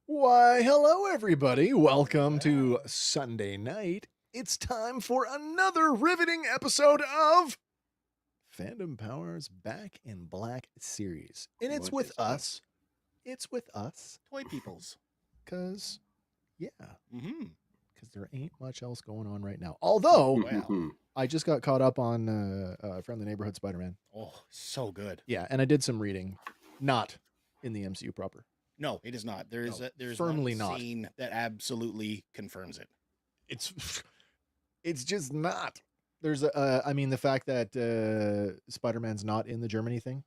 Why, hello, everybody. Welcome to Sunday night. It's time for another riveting episode of Fandom Power's Back in Black series. And it's with us. It's with us. Toy Peoples. Because, yeah. Mm-hmm. Because there ain't much else going on right now. Although, I just got caught up on Friendly Neighborhood Spider-Man. Oh, so good. Yeah, and I did some reading. Not in the MCU proper. No, it is not. There's firmly one not. scene that absolutely confirms it. It's just not. There's the fact that Spider-Man's not in the Germany thing.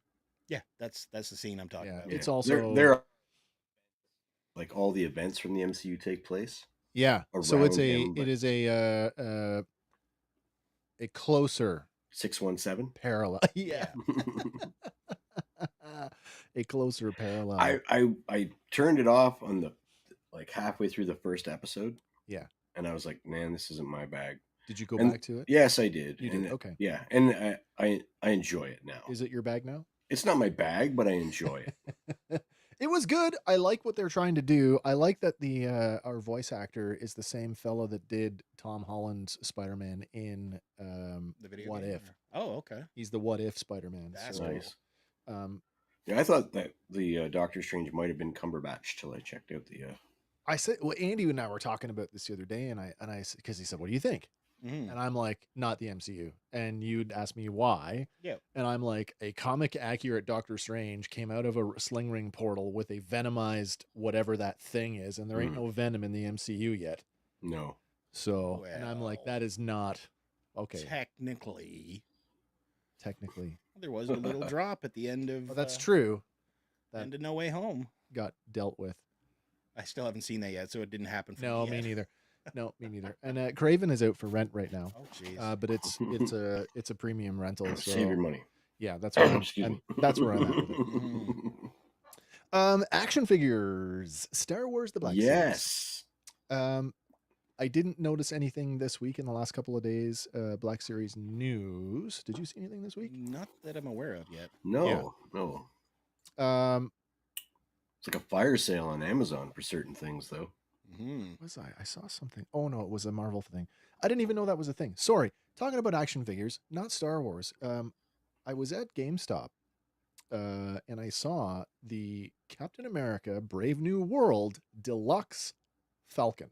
Yeah, that's the scene I'm talking about. It's also there like all the events from the MCU take place. Yeah. So it is a closer 617 parallel. Yeah. A closer parallel. I turned it off on the halfway through the first episode. Yeah. And I was like, man, this isn't my bag. Did you go back to it? Yes, I did. You did? Okay. Yeah. And I enjoy it now. Is it your bag now? It's not my bag, but I enjoy it. It was good. I like what they're trying to do. I like that our voice actor is the same fellow that did Tom Holland's Spider-Man in the video What game. If. Oh, okay. He's the What If Spider-Man. That's nice. Cool. Yeah, I thought that the Doctor Strange might have been Cumberbatch till I checked out the. I said, well, Andy and I were talking about this the other day, and I because he said, "What do you think?" Mm-hmm. And I'm like, "Not the MCU." And you'd ask me why. Yeah. And I'm like, a comic accurate Doctor Strange came out of a sling ring portal with a venomized whatever that thing is, and there ain't no venom in the MCU yet. No. So, and I'm like, that is not okay. Technically. There was a little drop at the end of... Well, that's true. That end of No Way Home. Got dealt with. I still haven't seen that yet, so it didn't happen for me No, me neither. No, me neither. And Craven is out for rent right now. Oh, jeez. But it's a premium rental. So, save your money. Yeah, that's where that's where I'm at with it. Action figures. Star Wars: The Black Series. I didn't notice anything this week in the last couple of days. Black Series news. Did you see anything this week? Not that I'm aware of yet. No. It's like a fire sale on Amazon for certain things, though. Mm-hmm. Was I saw something. Oh no, it was a Marvel thing. I didn't even know that was a thing. Sorry. Talking about action figures, not Star Wars. I was at GameStop and I saw the Captain America Brave New World Deluxe Falcon.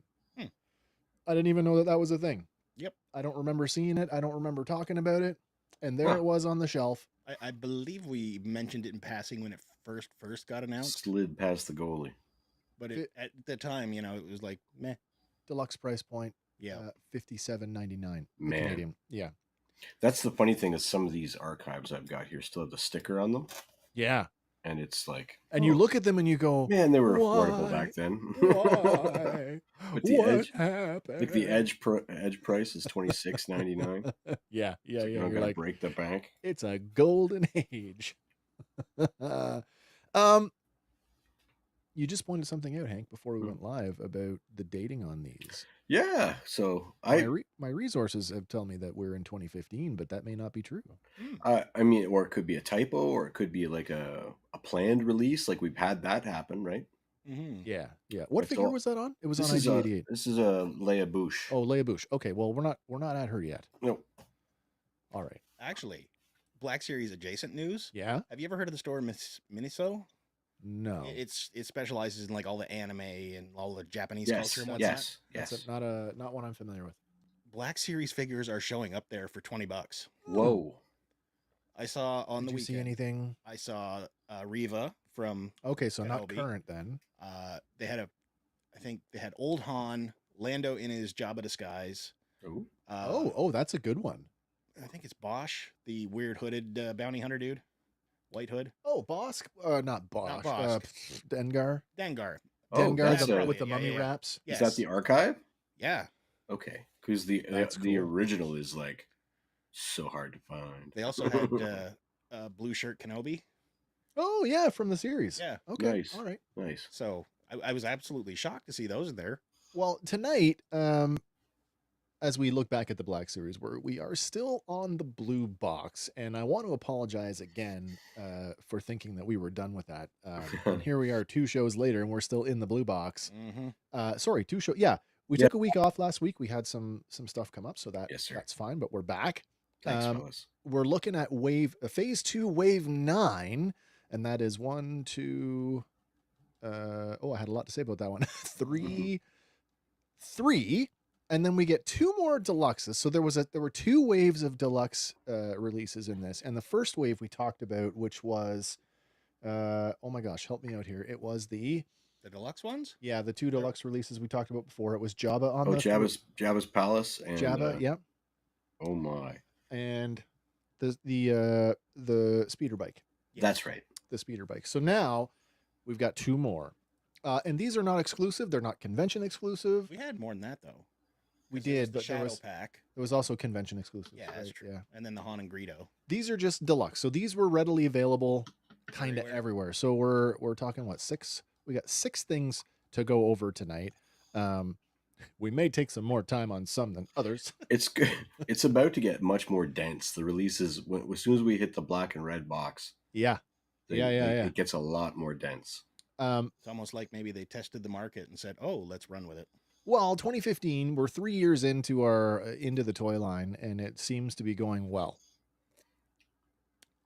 I didn't even know that was a thing. Yep. I don't remember seeing it. I don't remember talking about it. And there it was on the shelf. I believe we mentioned it in passing when it first got announced. Slid past the goalie. But at the time, it was like, meh. Deluxe price point. Yeah. $57.99. Man. Canadian. Yeah. That's the funny thing is some of these archives I've got here still have the sticker on them. Yeah. And it's like... And you look at them and you go... Man, they were affordable back then. Why? Like the What edge, happened? like the edge price is $26.99. Yeah. So you don't You're gotta like, break the bank. it's a golden age. um, you just pointed something out, Hank, before we went live about the dating on these. Yeah. So My resources have told me that we're in 2015, but that may not be true. I mean, or it could be a typo, or it could be like a planned release. Like we've had that happen, right? Mm-hmm. Yeah. What Like, figure so was that on? It was on this is IG88. this is a Leia Bouche. Oh, Leia Bouche. Okay, well we're not at her yet. No. All right. Actually, Black Series adjacent news. Yeah. Have you ever heard of the store Miniso? No. It specializes in like all the anime and all the Japanese Yes. culture and whatnot. Yes. Yes. That's not one I'm familiar with. Black Series figures are showing up there for $20. Whoa. I saw on Did the you weekend. see anything? I saw Riva from. Okay, so not Kenobi. current then. They had I think they had Old Han, Lando in his Jabba disguise. Ooh. That's a good one. I think it's Bosch, the weird hooded bounty hunter dude, white hood. Oh, Bosk. Not Bosch. Bosk. Dengar. Dengar. Oh, Dengar that's with the mummy wraps. Yes. Is that the archive? Yeah. Okay, because the That's cool. original is like so hard to find. They also had blue shirt Kenobi. Oh yeah, from the series. Yeah. Okay. Nice. All right. Nice. So I was absolutely shocked to see those there. Well, tonight, as we look back at the Black Series, we are still on the blue box, and I want to apologize again for thinking that we were done with that. And here we are 2 shows later, and we're still in the blue box. Mm-hmm. Sorry, 2 shows. Yeah, we took a week off last week. We had some stuff come up, so that's fine. But we're back. Thanks, fellas. We're looking at phase 2, wave 9, and that is 1, 2. I had a lot to say about that one. 3, and then we get 2 more deluxes. So there were 2 waves of deluxe releases in this, and the first wave we talked about, which was, oh my gosh, help me out here. It was the deluxe ones. Yeah, the 2 deluxe releases we talked about before. It was Jabba on Jabba's Palace and Jabba, yeah. Oh my. And the speeder bike. Yes. That's right. The speeder bike. So now we've got 2 more. And these are not exclusive. They're not convention exclusive. We had more than that though. We did, but there was also convention exclusive. Yeah, that's true. Yeah. And then the Han and Greedo. These are just deluxe. So these were readily available kind of everywhere. So we're talking what, 6? We got 6 things to go over tonight. We may take some more time on some than others. It's good. It's about to get much more dense. The releases, as soon as we hit the black and red box. Yeah. It gets a lot more dense. It's almost like maybe they tested the market and said, "Oh, let's run with it." Well, 2015, we're 3 years into the toy line, and it seems to be going well.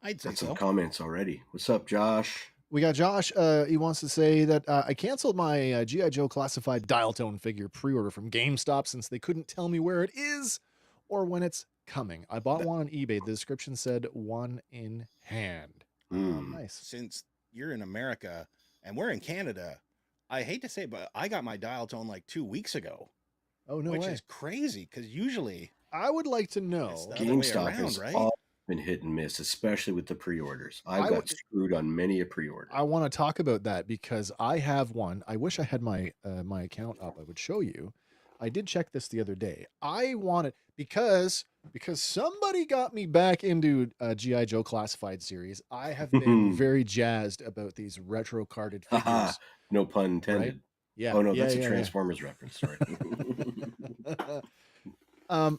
I'd say so. Some comments already. What's up, Josh? We got Josh. He wants to say that I canceled my G.I. Joe classified dial tone figure pre-order from GameStop since they couldn't tell me where it is or when it's coming. I bought one on eBay. The description said 1 in hand. Nice. Since you're in America and we're in Canada, I hate to say it, but I got my dial tone like 2 weeks ago. Oh, no way. Which is crazy because usually I would like to know. GameStop has all been hit and miss, especially with the pre-orders. I got screwed on many a pre-order. I want to talk about that because I have one. I wish I had my my account up. I would show you. I did check this the other day. I wanted because somebody got me back into G.I. Joe Classified series. I have been very jazzed about these retro carded figures. No pun intended. Right? Yeah. Oh no, that's a Transformers reference. Sorry.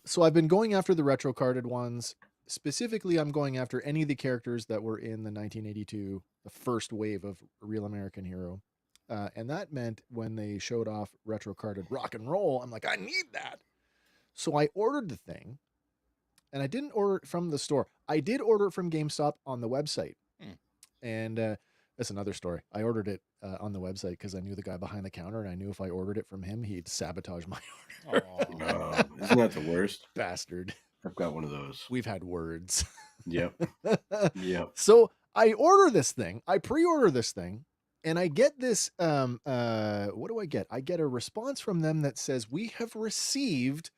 So I've been going after the retro carded ones. Specifically, I'm going after any of the characters that were in the 1982, the first wave of Real American Hero. And that meant when they showed off retro carded rock and roll, I'm like, I need that. So I ordered the thing, and I didn't order it from the store. I did order it from GameStop on the website. And that's another story. I ordered it on the website because I knew the guy behind the counter, and I knew if I ordered it from him, he'd sabotage my order. Oh, isn't that the worst? Bastard. I've got one of those. We've had words. Yep. Yep. So I order this thing. I pre-order this thing, and I get this. What do I get? I get a response from them that says, "We have received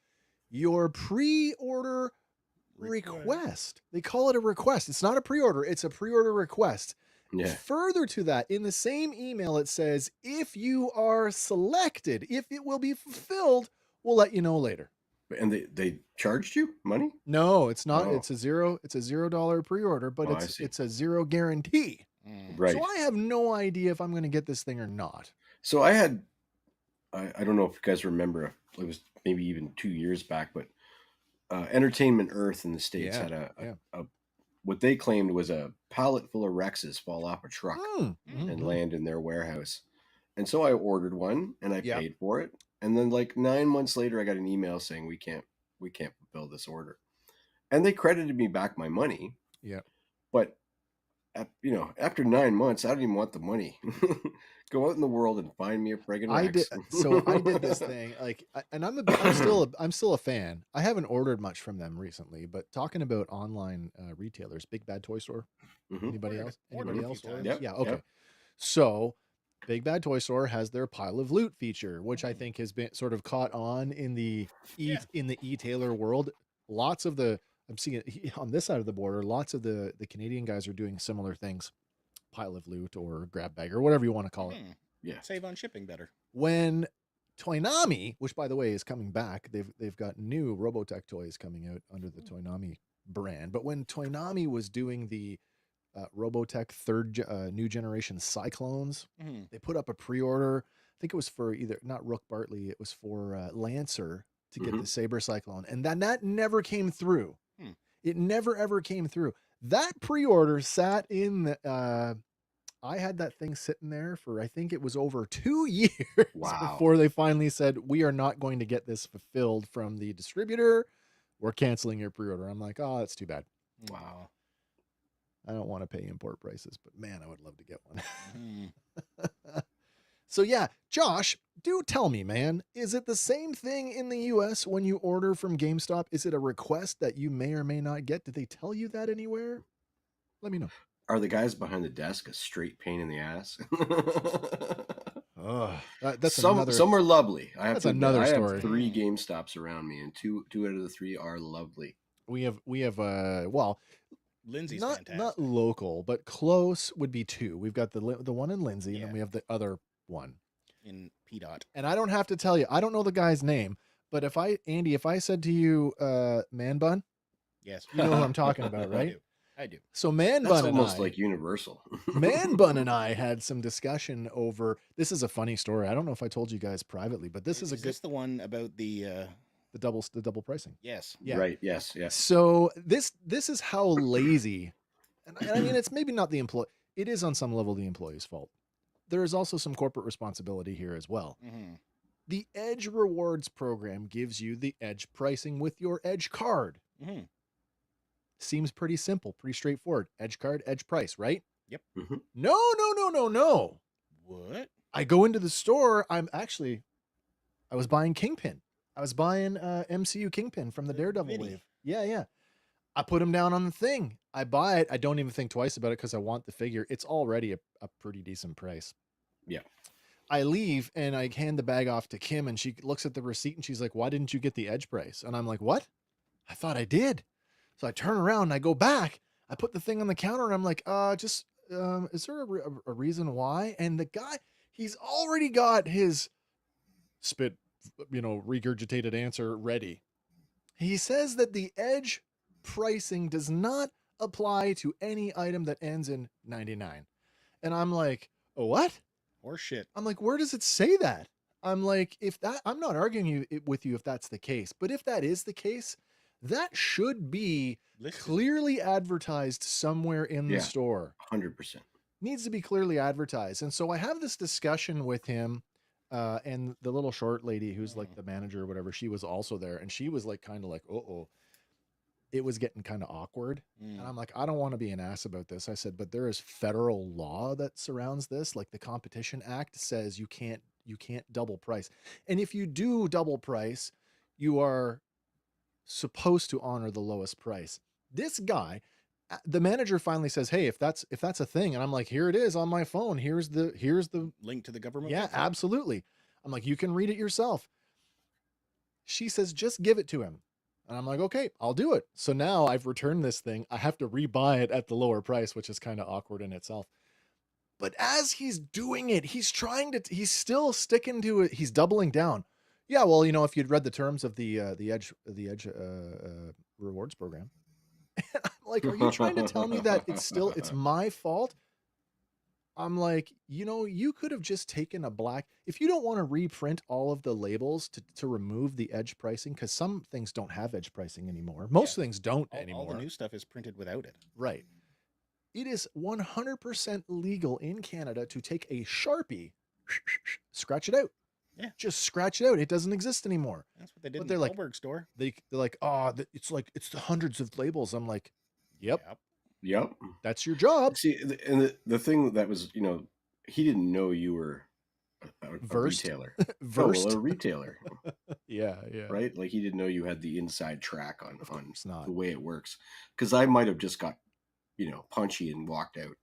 your pre-order request." They call it a request. It's not a pre-order. It's a pre-order request. Yeah. Further to that, in the same email, it says, if you are selected, if it will be fulfilled, we'll let you know later. And they charged you money? No, it's not. Oh. It's a $0 pre-order, but Oh, I see. it's a zero guarantee. Mm. Right. So I have no idea if I'm going to get this thing or not. So I had, I don't know if you guys remember, it was maybe even 2 years back, but Entertainment Earth in the States Yeah, had yeah. a what they claimed was a pallet full of Rexes fall off a truck Mm, and mhm. land in their warehouse. And so I ordered one and I Yeah. paid for it. And then like 9 months later, I got an email saying we can't fulfill this order. And they credited me back my money. Yeah. But after 9 months, I don't even want the money. Go out in the world and find me a friggin' I did. Rex. So I did this thing and I'm still a fan. I haven't ordered much from them recently, but talking about online retailers, Big Bad Toy Store. Mhm. Anybody else? Ordered Anybody a else? few ordered? times. Yep, Yeah. Okay. yep. So Big Bad Toy Store has their pile of loot feature, which I think has been sort of caught on in the e-tailer world. Lots of I'm seeing it on this side of the border. Lots of the Canadian guys are doing similar things, pile of loot or grab bag or whatever you want to call it. Mhm. Yeah. Save on shipping better. When Toynami, which by the way is coming back, they've got new Robotech toys coming out under the Toynami brand. But when Toynami was doing the Robotech new generation Cyclones, Mhm. they put up a pre-order. I think it was for either not Rook Bartley, it was for Lancer to get Mhm. the Saber Cyclone, and that never came through. Hmm. It never ever came through. That pre-order sat in the. I had that thing sitting there for I think it was over 2 years Wow. before they finally said we are not going to get this fulfilled from the distributor. We're canceling your pre-order. I'm like, oh, that's too bad. Wow. I don't want to pay import prices, but man, I would love to get one. Mhm. So yeah, Josh, do tell me, man, is it the same thing in the US when you order from GameStop? Is it a request that you may or may not get? Did they tell you that anywhere? Let me know. Are the guys behind the desk a straight pain in the ass? That's some another. some are lovely. I have That's to admit, another I have story. 3 GameStops around me, and two out of the 3 are lovely. We have well, Lindsay's not fantastic. local, but close would be 2. We've got the one in Lindsay, and then Yeah. we have the other one. In PDOT. And I don't have to tell you, I don't know the guy's name, but if I said to you, Man Bun, Yes. you know who I'm talking about, right? I do. So Man That's Bun and almost I, like universal. Man Bun and I had some discussion over. This is a funny story. I don't know if I told you guys privately, but this is a good this the one about the the double pricing. yes. Yeah. Right, yes, yes. So this is how lazy, and I mean it's maybe not the employee. It is on some level the employee's fault. There is also some corporate responsibility here as well. Mm-hmm. The Edge Rewards program gives you the Edge pricing with your Edge card. Mm-hmm. Seems pretty simple, pretty straightforward. Edge card, Edge price, right? Yep. Mm-hmm. No. What? I go into the store. I was buying Kingpin. I was buying MCU Kingpin from the Daredevil Vinny. wave. Yeah. I put him down on the thing. I buy it. I don't even think twice about it because I want the figure. It's already a pretty decent price. Yeah. I leave and I hand the bag off to Kim and she looks at the receipt and she's like, why didn't you get the Edge price? And I'm like, what? I thought I did. So I turn around and I go back. I put the thing on the counter and I'm like, is there a reason why? And the guy, he's already got his spit, regurgitated answer ready. He says that the Edge pricing does not apply to any item that ends in 99. And I'm like, oh, what? Or shit. I'm like, where does it say that? I'm like, I'm not arguing with you if that's the case, but if that is the case, that should be Listed. clearly advertised somewhere in the store. 100%. Needs to be clearly advertised. And so I have this discussion with him, and the little short lady who's like the manager or whatever, she was also there, and she was like kind of like, uh-oh. It was getting kind of awkward. And I'm like, I don't want to be an ass about this. I said, but there is federal law that surrounds this. Like the Competition Act says you can't double price. And if you do double price, you are supposed to honor the lowest price. This guy, the manager finally says, hey, if that's a thing. And I'm like, here it is on my phone. Here's the link to the government. Yeah, website. absolutely. I'm like, you can read it yourself. She says, just give it to him. And I'm like, okay, I'll do it. So now I've returned this thing. I have to rebuy it at the lower price, which is kind of awkward in itself. But as he's doing it, he's still sticking to it. He's doubling down. Yeah, well, if you'd read the terms of the Edge rewards program, I'm like, are you trying to tell me that it's my fault? I'm like, you could have just taken a black. If you don't want to reprint all of the labels to remove the Edge pricing, because some things don't have Edge pricing anymore. Most things don't anymore. All the new stuff is printed without it. Right. It is 100% legal in Canada to take a Sharpie, scratch it out. Yeah. Just scratch it out. It doesn't exist anymore. That's what they did in they're the like, Goldberg store. They're like, it's the hundreds of labels. I'm like, yep. That's your job. See, and the thing that was, he didn't know you were a retailer. Versed. A retailer. Yeah. Right? Like he didn't know you had the inside track on not. the way it works. Because I might have just got, punchy and walked out.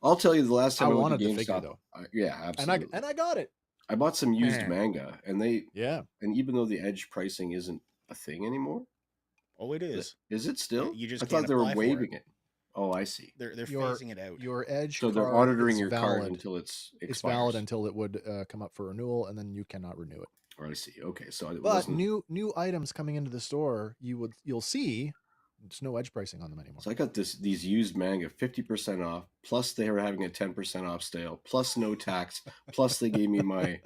I'll tell you, the last time I wanted to GameStop, the figure, though. Yeah, absolutely. And I got it. I bought some used manga, and and even though the Edge pricing isn't a thing anymore. Oh, it is. Is it still? You just I thought they were waiving it. Oh, I see. They're phasing it out. Your Edge so they're auditing your card until it's expires. It's valid until it would come up for renewal, and then you cannot renew it. Oh, I see. Okay, so but new items coming into the store, you'll see there's no Edge pricing on them anymore. So I got these used manga 50% off, plus they were having a 10% off sale, plus no tax, plus they gave me my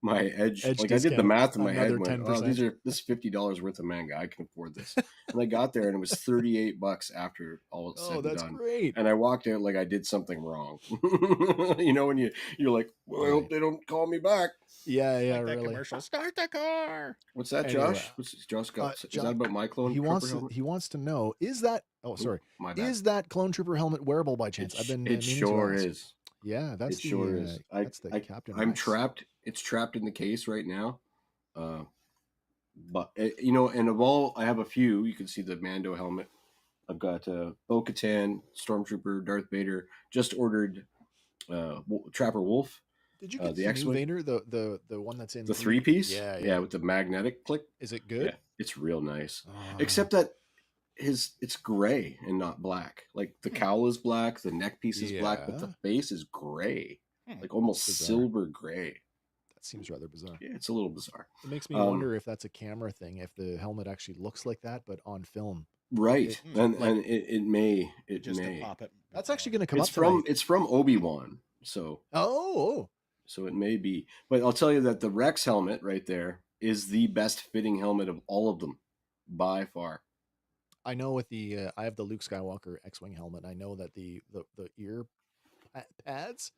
Edge like discount, I did the math in my head. Went, this is $50 worth of manga. I can afford this. And I got there and it was $38 after all said and done. That's great. And I walked out like I did something wrong. When you're like, well, I hope they don't call me back. Yeah, like that really. Commercial. Start the car. What's that, Josh? Josh got? Is that about my clone? He wants to know. Is that? Oh, sorry. Is that Clone Trooper helmet wearable by chance? It sure is. Yeah, that's is. That's the Captain. I'm trapped. It's trapped in the case right now. But and of all, I have a few. You can see the Mando helmet. I've got Bo-Katan, Stormtrooper, Darth Vader. Just ordered Trapper Wolf. Did you get the new Vader, the one that's in the 3-piece? Yeah, with the magnetic click. Is it good? Yeah, it's real nice. Except that it's gray and not black. Like the cowl is black, the neck piece is black, but the face is gray, like almost silver gray. That seems rather bizarre. Yeah, it's a little bizarre. It makes me wonder if that's a camera thing, if the helmet actually looks like that, but on film. Right, and it may pop it. That's actually going to come up. It's from Obi-Wan, so so it may be. But I'll tell you that the Rex helmet right there is the best fitting helmet of all of them, by far. I know with the I have the Luke Skywalker X-wing helmet. I know that the ear pads,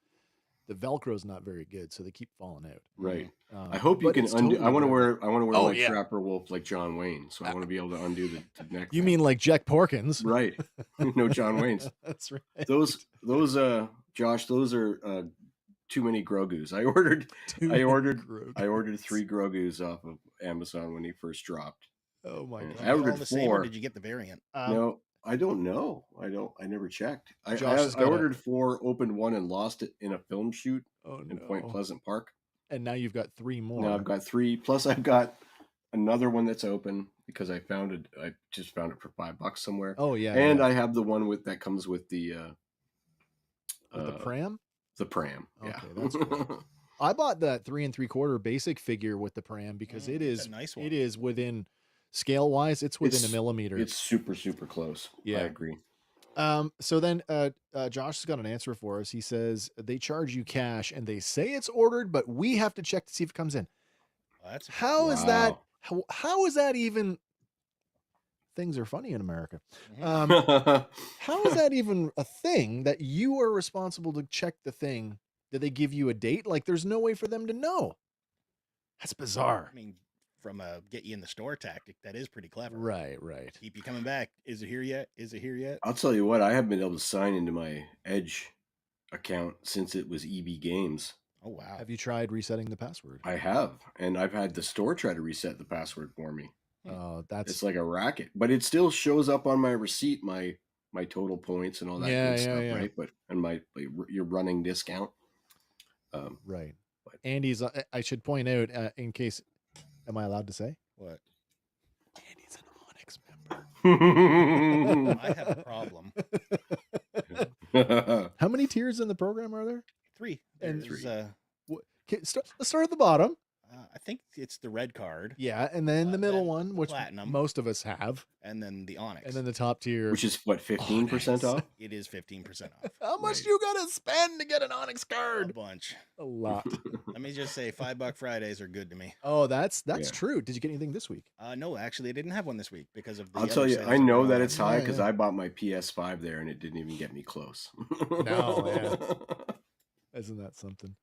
the Velcro is not very good, so they keep falling out. Right. I hope you can undo. Totally I want to wear my Trapper Wolf like John Wayne, so I want to be able to undo the neck. You mean like Jack Porkins? Right. No John Wayne's. That's right. Those Josh, those are too many Grogus. I ordered 3 Grogus off of Amazon when he first dropped. Oh my god! I ordered 4. Did you get the variant? No, I don't know. I never checked. I ordered 4, opened 1, and lost it in a film shoot in Point Pleasant Park. And now you've got 3 more. Now I've got 3. Plus I've got another one that's open because I found it. I just found it for $5 somewhere. Oh yeah. And I have the one that comes with the pram. The pram. Okay, yeah. that's cool. I bought that 3 3/4 basic figure with the pram because it is a nice one. It is within scale wise. It's within a millimeter. It's super close. Yeah, I agree. So then Josh has got an answer for us. He says they charge you cash and they say it's ordered, but we have to check to see if it comes in. Well, how is that? How is that even? Things are funny in America. How is that even a thing that you are responsible to check the thing? Did they give you a date? Like, there's no way for them to know. That's bizarre. I mean, from a get you in the store tactic, that is pretty clever. Right. Keep you coming back. Is it here yet? I'll tell you what, I haven't been able to sign into my Edge account since it was EB Games. Oh, wow. Have you tried resetting the password? I have. And I've had the store try to reset the password for me. It's like a racket. But it still shows up on my receipt, my total points and all that good stuff, right? But your running discount. Right. But Andy's, I should point out, in case, am I allowed to say? What? Andy's an Onyx member. I have a problem. How many tiers in the program are there? 3. And There's, let's start at the bottom. I think it's the red card. Yeah, and then the middle one, which platinum, most of us have, and then the onyx, and then the top tier, which is what, 15% off. It is 15% off. How much do you gotta spend to get an onyx card? A bunch. A lot. Let me just say, $5 Fridays are good to me. Oh, that's true. Did you get anything this week? No, actually, I didn't have one this week because of the. I'll tell you, I know that it's high because I bought my PS5 there and it didn't even get me close. No, yeah. Isn't that something?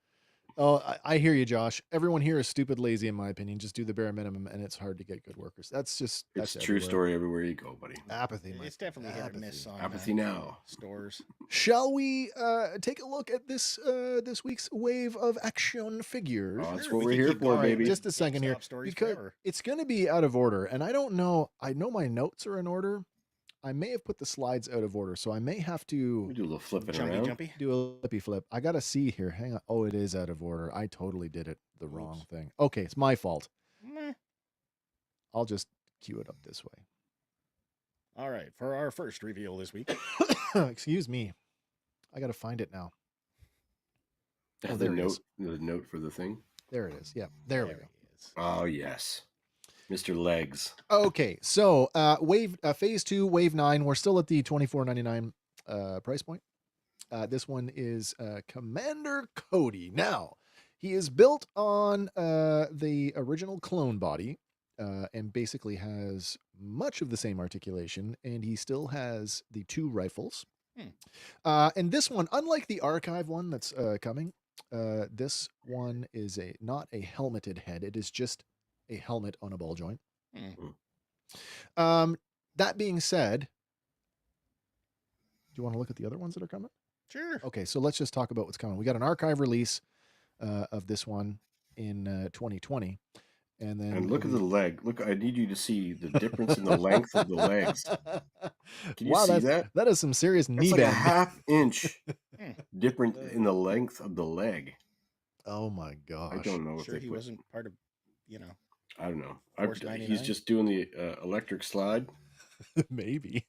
Oh, I hear you, Josh. Everyone here is stupid lazy, in my opinion. Just do the bare minimum, and it's hard to get good workers. That's a true story everywhere you go, buddy. Apathy. It's definitely hit or miss on apathy now. Stores. Shall we take a look at this week's wave of action figures? Oh, that's what we're here for, baby. Just a second here, because it's going to be out of order, and I don't know. I know my notes are in order. I may have put the slides out of order, so I may have to do a little flipping jumpy. Do a flippy flip. I got to see here. Hang on. Oh, it is out of order. I totally did it the wrong thing. Okay, it's my fault. I'll just cue it up this way. All right, for our first reveal this week. Excuse me. I got to find it now. Oh, the note for the thing. There it is. Yeah, there we go. Oh yes. Mr. Legs. Okay, so phase 2, wave 9. We're still at the $24.99 price point. This one is Commander Cody. Now, he is built on the original clone body and basically has much of the same articulation, and he still has the 2 rifles. And this one, unlike the archive one that's coming, this one is not a helmeted head. It is just a helmet on a ball joint. That being said, do you want to look at the other ones that are coming? Sure. Okay, so let's just talk about what's coming. We got an archive release of this one in 2020. And look at the leg. Look, I need you to see the difference in the length of the legs. Can you see that? That is some serious knee bend. Like a half-inch different in the length of the leg. Oh my gosh! I don't know if he wasn't part of, I don't know. He's just doing the electric slide. Maybe.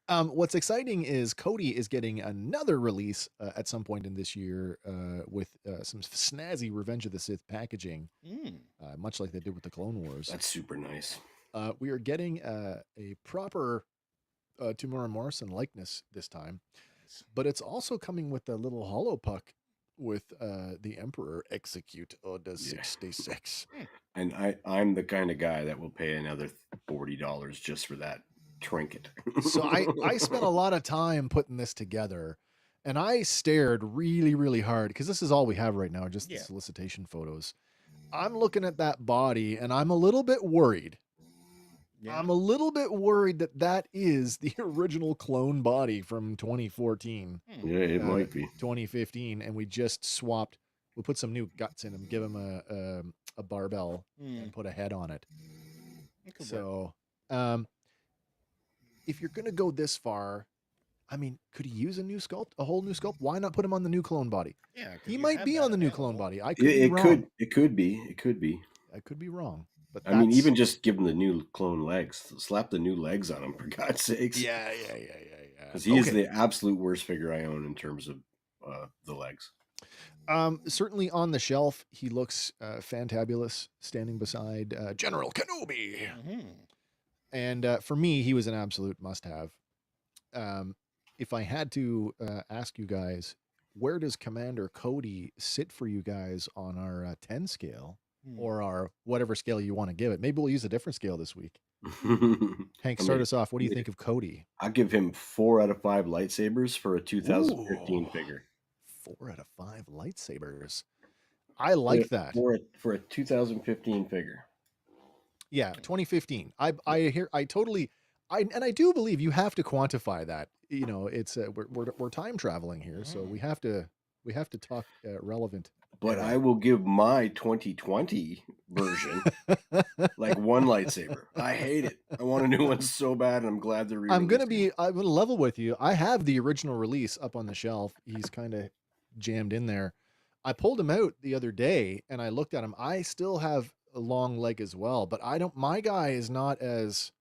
What's exciting is Cody is getting another release at some point in this year with some snazzy Revenge of the Sith packaging, much like they did with the Clone Wars. That's super nice. We are getting a proper Tamora Morrison likeness this time, but it's also coming with a little hollow puck with the Emperor Execute Order 66. And I'm the kind of guy that will pay another $40 just for that trinket. So I spent a lot of time putting this together, and I stared really, really hard because this is all we have right now, just the solicitation photos. I'm looking at that body, and I'm a little bit worried. I'm a little bit worried that is the original clone body from 2014. Yeah, it might be 2015, and we just swapped. We put some new guts in him, give him a barbell, and put a head on it. So, if you're gonna go this far, I mean, could he use a whole new sculpt? Why not put him on the new clone body? Yeah, he might be on the new clone body. I could be wrong. It could be. I could be wrong. But I mean, even just give him the new clone legs. Slap the new legs on him, for God's sakes. Yeah. Because he is the absolute worst figure I own in terms of the legs. Certainly on the shelf, he looks fantabulous, standing beside General Kenobi. And for me, he was an absolute must-have. If I had to ask you guys, where does Commander Cody sit for you guys on our 10 scale? Or our whatever scale you want to give it. Maybe we'll use a different scale this week. Hank, start us off. What do you think of Cody? I'll give him 4 out of 5 lightsabers for a 2015 figure. 4 out of 5 lightsabers. I like that. For a 2015 figure. Yeah, 2015. I do believe you have to quantify that. You know, it's we're time traveling here, so we have to talk relevant. But I will give my 2020 version like 1 lightsaber. I hate it. I want a new one so bad, and I'm glad they're I'm gonna level with you. I have the original release up on the shelf. He's kind of jammed in there. I pulled him out the other day and I looked at him. I still have a long leg as well, but my guy is not as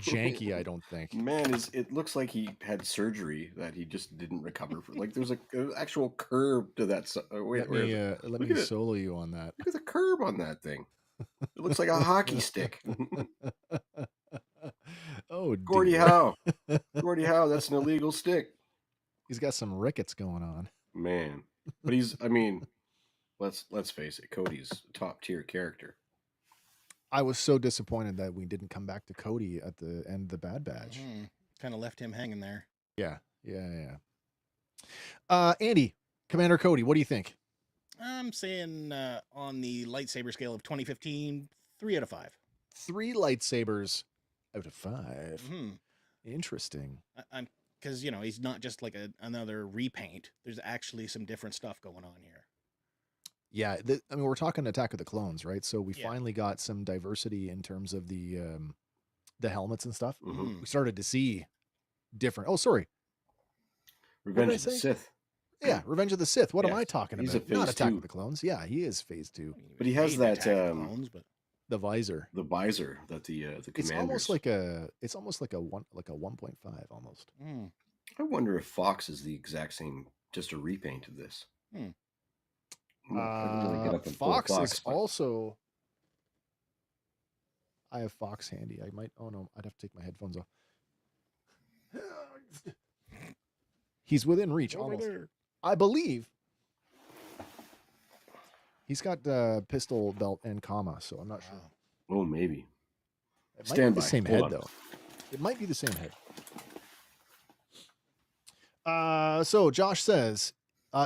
janky, I don't think. Man, it looks like he had surgery that he just didn't recover from. Like there's an actual curb to that. Let me solo you on that. Look at the curb on that thing. It looks like a hockey stick. Oh, Gordie Howe. Gordie Howe, that's an illegal stick. He's got some rickets going on. Man. But let's face it, Cody's a top tier character. I was so disappointed that we didn't come back to Cody at the end of the Bad Batch. Mm-hmm. Kind of left him hanging there. Yeah. Andy, Commander Cody, what do you think? I'm saying on the lightsaber scale of 2015, 3 out of 5. 3 lightsabers out of 5. Mm-hmm. Interesting. Because, he's not just like another repaint. There's actually some different stuff going on here. Yeah, we're talking Attack of the Clones, right? So we finally got some diversity in terms of the helmets and stuff. Mm-hmm. We started to see different. Oh, sorry. Revenge of the Sith. Yeah, Revenge of the Sith. What am I talking about? He's not Attack of the Clones. Yeah, he is phase 2. But he has that the visor. The visor that the commanders. It's almost like a 1.5 almost. Mm. I wonder if Fox is the exact same, just a repaint of this. Fox is also. I have Fox handy. I might. Oh no, I'd have to take my headphones off. He's within reach almost. There. I believe. He's got pistol belt and comma, so I'm not sure. Oh, maybe. It might be the same head though. It might be the same head. So Josh says,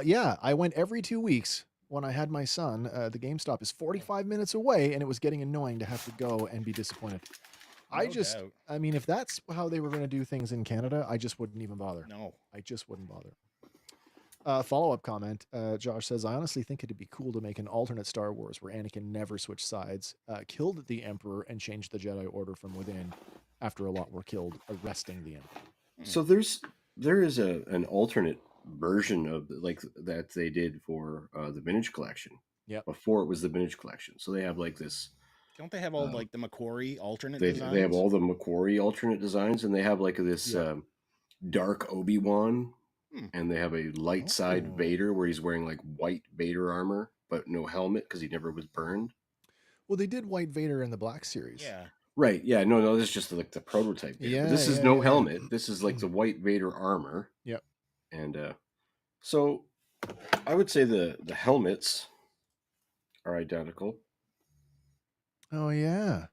yeah, I went every 2 weeks. When I had my son, the GameStop is 45 minutes away, and it was getting annoying to have to go and be disappointed. I mean, if that's how they were going to do things in Canada, I just wouldn't even bother. No. I just wouldn't bother. Follow-up comment. Josh says, I honestly think it'd be cool to make an alternate Star Wars where Anakin never switched sides, killed the Emperor, and changed the Jedi Order from within after a lot were killed, arresting the Emperor. So there is an alternate version of that they did for the Vintage Collection. Yeah. Before it was the Vintage Collection, so they have like this. Don't they have all the McQuarrie alternate designs? They have all the McQuarrie alternate designs, and they have like this dark Obi-Wan, and they have a light side Vader where he's wearing like white Vader armor but no helmet because he never was burned. Well, they did White Vader in the Black Series. Yeah. Right. Yeah. No. This is just like the prototype Vader. Yeah. This is no helmet. This is like the White Vader armor. Yep. And so I would say the helmets are identical. Oh yeah.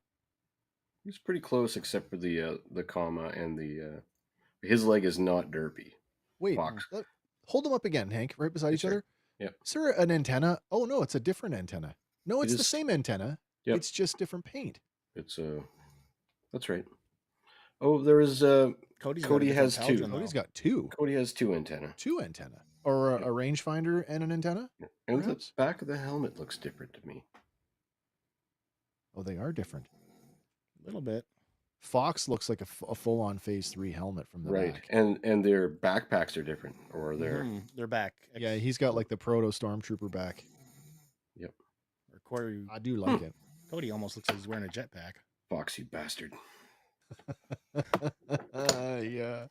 He's pretty close except for the comma and the his leg is not derpy. Wait, hold them up again, Hank, right beside each other. Yep. Is there an antenna? Oh no, it's a different antenna. No, it's the same antenna. Yep. It's just different paint. It's that's right. Oh, there is Cody has 2. Cody's got 2. Cody has 2 antenna. 2 antenna. Or a rangefinder and an antenna? And the back of the helmet looks different to me. Oh, they are different. A little bit. Fox looks like a full-on Phase 3 helmet from the back. And their backpacks are different, or their back. Yeah, he's got like the proto stormtrooper back. Yep. Or Corey. I do like it. Cody almost looks like he's wearing a jetpack. Fox, you bastard. Yeah.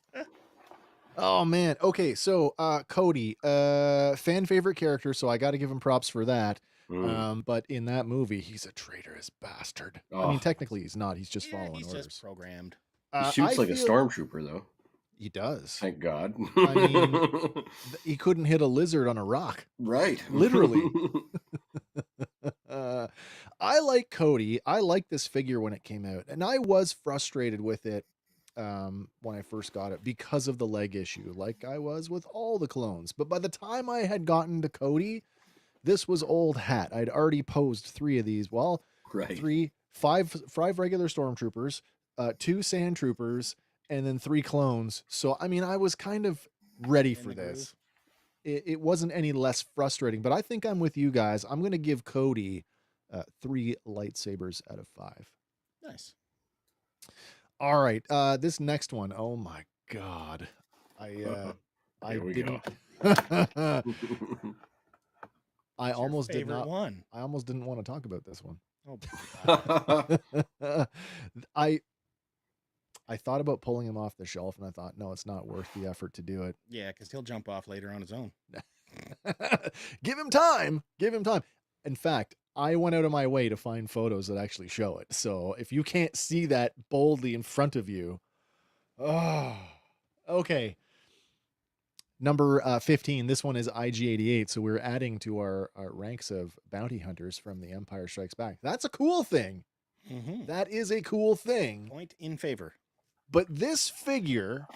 Oh man. Okay, so Cody, fan favorite character, so I got to give him props for that. But in that movie, he's a traitorous bastard. Oh. I mean, technically he's not. He's just following orders. He's just programmed. He shoots like a stormtrooper, though. He does. Thank God. I mean, he couldn't hit a lizard on a rock. Right. Literally. I like Cody. I like this figure when it came out. And I was frustrated with it when I first got it because of the leg issue, like I was with all the clones. But by the time I had gotten to Cody, this was old hat. I'd already posed 3 of these. Well, right. 5 regular stormtroopers, 2 sand troopers, and then 3 clones. So, I mean, I was kind of ready for this. It wasn't any less frustrating, but I think I'm with you guys. I'm going to give Cody 3 lightsabers out of 5. Nice. All right. This next one. Oh my God. I didn't. I almost did not. I almost didn't want to talk about this one. Oh, I thought about pulling him off the shelf, and I thought, no, it's not worth the effort to do it. Yeah, because he'll jump off later on his own. Give him time. Give him time. In fact, I went out of my way to find photos that actually show it. So if you can't see that boldly in front of you, oh, okay. Number 15. This one is IG-88. So we're adding to our ranks of bounty hunters from The Empire Strikes Back. That's a cool thing. Mm-hmm. That is a cool thing. Point in favor. But this figure,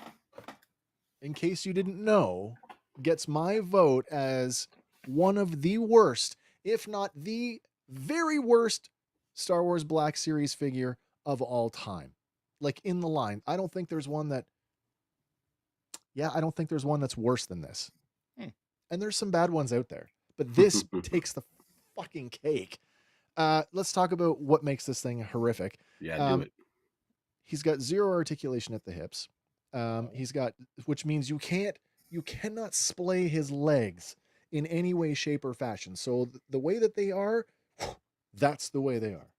in case you didn't know, gets my vote as one of the worst, if not the very worst, Star Wars Black Series figure of all time. Like in the line. I don't think there's one that's worse than this. And there's some bad ones out there. But this takes the fucking cake. Let's talk about what makes this thing horrific. Yeah, do it. He's got zero articulation at the hips. Which means you cannot splay his legs in any way, shape, or fashion. So the way that they are, that's the way they are.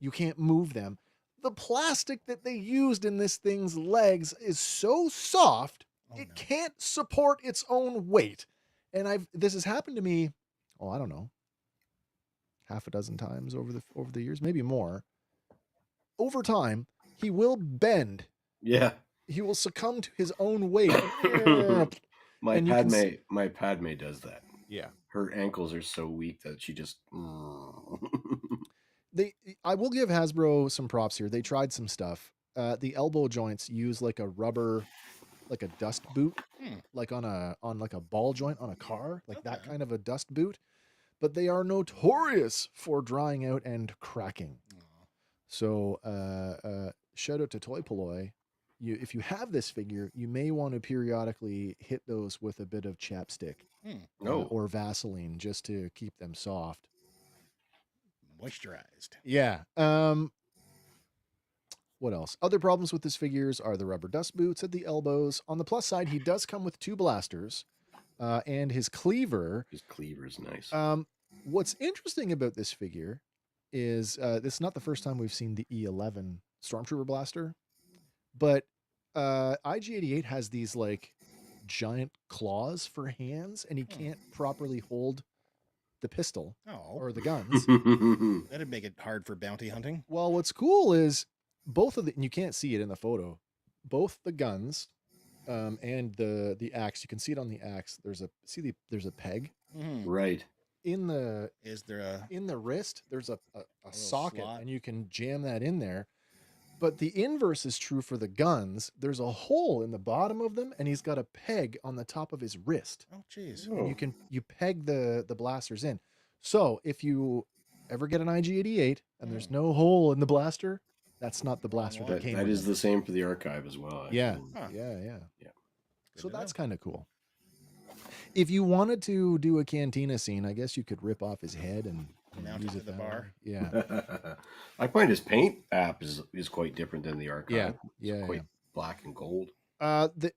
You can't move them. The plastic that they used in this thing's legs is so soft, it can't support its own weight. And this has happened to me, I don't know, half a dozen times over the years, maybe more. Over time, he will bend. Yeah. He will succumb to his own weight. My Padme does that. Yeah. Her ankles are so weak that she just... I will give Hasbro some props here. They tried some stuff. The elbow joints use like a rubber, like a dust boot, like on like a ball joint on a car, like that kind of a dust boot. But they are notorious for drying out and cracking. So shout out to Toy Polloi. If you have this figure, you may want to periodically hit those with a bit of chapstick or Vaseline just to keep them soft. Moisturized. Yeah. What else? Other problems with this figures are the rubber dust boots at the elbows. On the plus side, he does come with 2 blasters and his cleaver. His cleaver's nice. What's interesting about this figure is this is not the first time we've seen the E11 Stormtrooper blaster, but IG-88 has these like giant claws for hands, and he can't properly hold the pistol or the guns. That'd make it hard for bounty hunting. Well, what's cool is both of and you can't see it in the photo, both the guns and the axe. You can see it on the axe. There's a peg. Right. In the wrist, there's a socket slot, and you can jam that in there. But the inverse is true for the guns. There's a hole in the bottom of them, and he's got a peg on the top of his wrist. Oh, jeez. And you peg the blasters in. So if you ever get an IG-88 and there's no hole in the blaster, that's not the blaster that came. That is the same for the archive as well. Actually. Yeah. So that's kind of cool. If you wanted to do a cantina scene, I guess you could rip off his head and use it at the bar. Yeah. I find his paint app is quite different than the archive. Yeah. It's quite black and gold.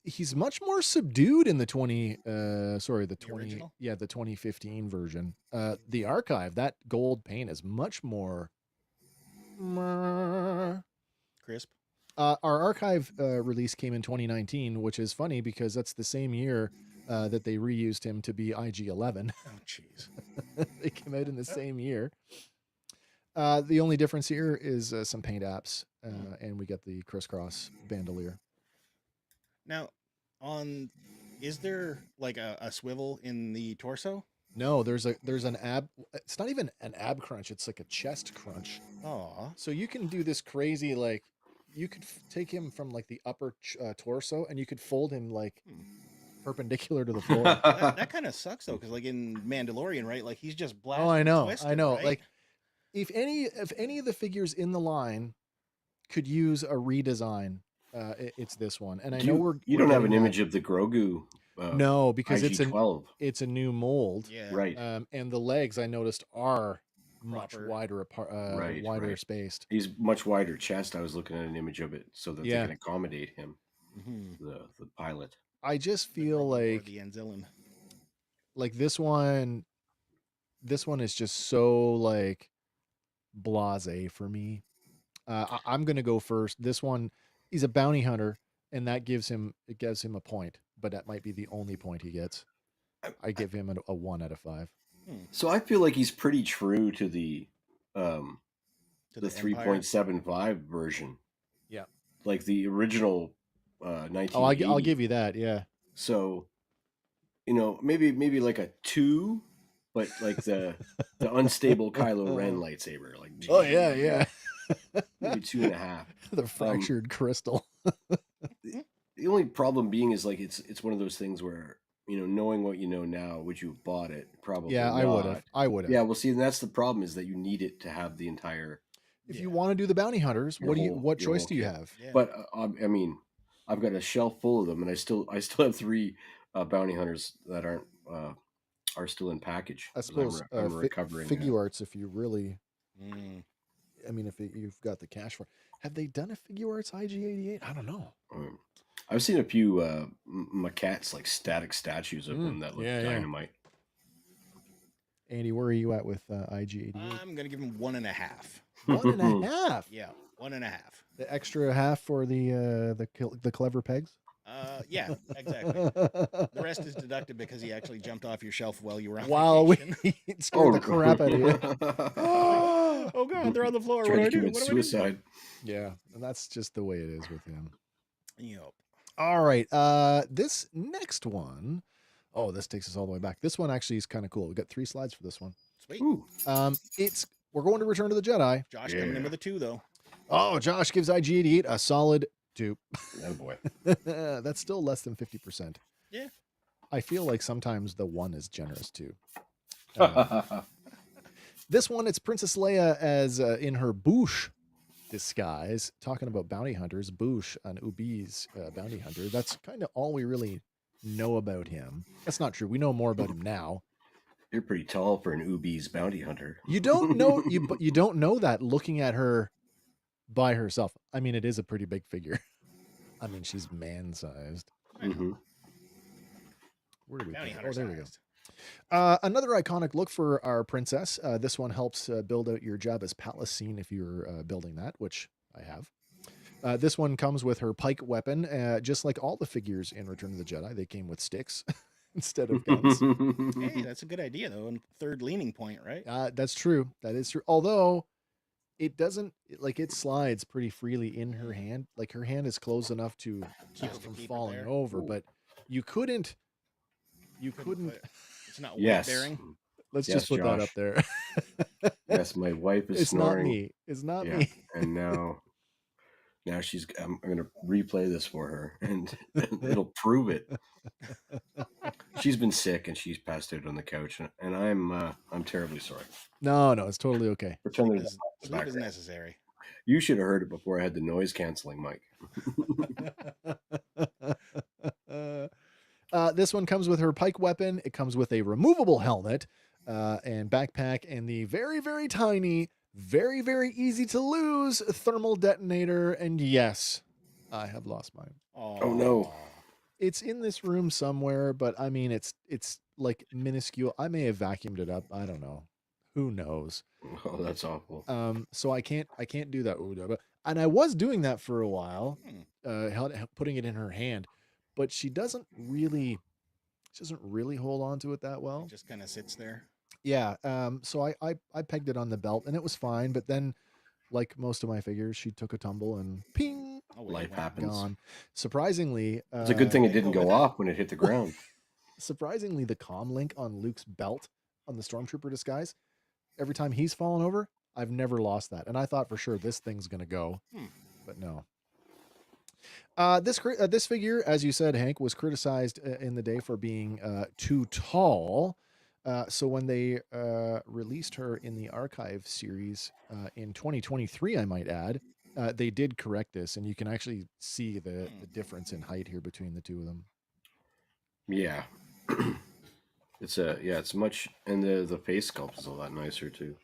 He's much more subdued in the 2015 version. The archive, that gold paint is much more crisp. Our archive release came in 2019, which is funny because that's the same year that they reused him to be IG-11. Oh, jeez. They came out in the same year. The only difference here is some paint apps, and we get the crisscross bandolier. Now, is there like a swivel in the torso? No, there's an ab. It's not even an ab crunch. It's like a chest crunch. Oh. So you can do this crazy, like, you could take him from like the upper torso, and you could fold him like perpendicular to the floor. that kind of sucks though, because like in Mandalorian, right? Like he's just black. Oh, I know. Right? Like if any of the figures in the line could use a redesign, it's this one. And you don't have an image of the Grogu. No, because IG-12. it's a new mold. Yeah. Right. And the legs I noticed are much wider apart, wider spaced. He's much wider chest. I was looking at an image of it so that they can accommodate him, the pilot. I just feel like the Anzillin. Like this one is just so like blasé for me. I'm gonna go first. This one, He's a bounty hunter, and that gives him a point, but that might be the only point he gets. I give him a 1 out of 5. So I feel like he's pretty true to the 3.75 version. Yeah. Like the original 1980. Oh, I'll give you that, yeah. So, maybe like a 2, but like the unstable Kylo Ren lightsaber. Like, oh yeah. Maybe 2.5. The fractured crystal. The only problem being is like it's one of those things where, knowing what you know now, would you have bought it? Probably. Yeah, not. I would have. Yeah, well, see, that's the problem, is that you need it to have the entire. If you want to do the bounty hunters, what choice do you have? Yeah. But I mean, I've got a shelf full of them, and I still have 3 bounty hunters that are still in package. I suppose I'm recovering Figuarts, if you really, I mean, if you've got the cash for it. Have they done a Figuarts IG-88? I don't know. I've seen a few maquettes, like static statues of them that look dynamite. Andy, where are you at with IG-88? I'm gonna give him 1.5. 1.5. Yeah, 1.5. The extra half for the clever pegs. Yeah, exactly. The rest is deducted because he actually jumped off your shelf while you were on vacation. We scared the crap out of you. Oh God, they're on the floor. What do I do? Suicide. Yeah, and that's just the way it is with him. Yep. All right. This next one. Oh, this takes us all the way back. This one actually is kind of cool. We got 3 slides for this one. Sweet. Ooh. We're going to Return to the Jedi. Josh coming in with a 2 though. Oh, Josh gives IG-88 a solid 2. Oh boy. That's still less than 50%. Yeah. I feel like sometimes the 1 is generous too. This one, it's Princess Leia as in her Bouche disguise, talking about bounty hunters. Bouche, an Ubi's bounty hunter. That's kind of all we really know about him. That's not true. We know more about him now. You're pretty tall for an Ubi's bounty hunter. You don't know you don't know that looking at her by herself. I mean, it is a pretty big figure. I mean, she's man-sized. Mm-hmm. Where do we go? Oh, there we go. Another iconic look for our princess. This one helps build out your Jabba's palace scene if you're building that, which I have. This one comes with her pike weapon, just like all the figures in Return of the Jedi. They came with sticks instead of guns. Hey, that's a good idea, though. And 3rd leaning point, right? That's true. That is true. Although it doesn't, like, it slides pretty freely in her hand. Like, her hand is closed enough to keep it from falling over, but you couldn't. It's not weight bearing. Let's just put that up there. Yes, my wife is it's snoring. Not me. It's not me. And now I'm going to replay this for her, and it'll prove it. She's been sick, and she's passed out on the couch, and I'm terribly sorry. No, it's totally okay. Sleep is necessary. You should have heard it before I had the noise canceling mic. This one comes with her pike weapon. It comes with a removable helmet and backpack and the very, very tiny, very, very easy to lose thermal detonator. And yes, I have lost mine. Oh no. It's in this room somewhere, but I mean, it's like minuscule. I may have vacuumed it up. I don't know. Who knows? Oh, that's awful. So I can't do that. And I was doing that for a while, putting it in her hand. But she doesn't really hold on to it that well. It just kind of sits there. Yeah. So I pegged it on the belt and it was fine. But then, like most of my figures, she took a tumble and ping. Life happens. Gone. Surprisingly, it's a good thing it didn't go off when it hit the ground. Surprisingly, the comm link on Luke's belt on the Stormtrooper disguise, every time he's fallen over, I've never lost that. And I thought for sure this thing's gonna go, but no. This figure, as you said, Hank, was criticized in the day for being too tall. So when they released her in the archive series in 2023, I might add, they did correct this, and you can actually see the difference in height here between the two of them. Yeah, it's much, and the face sculpt is a lot nicer too.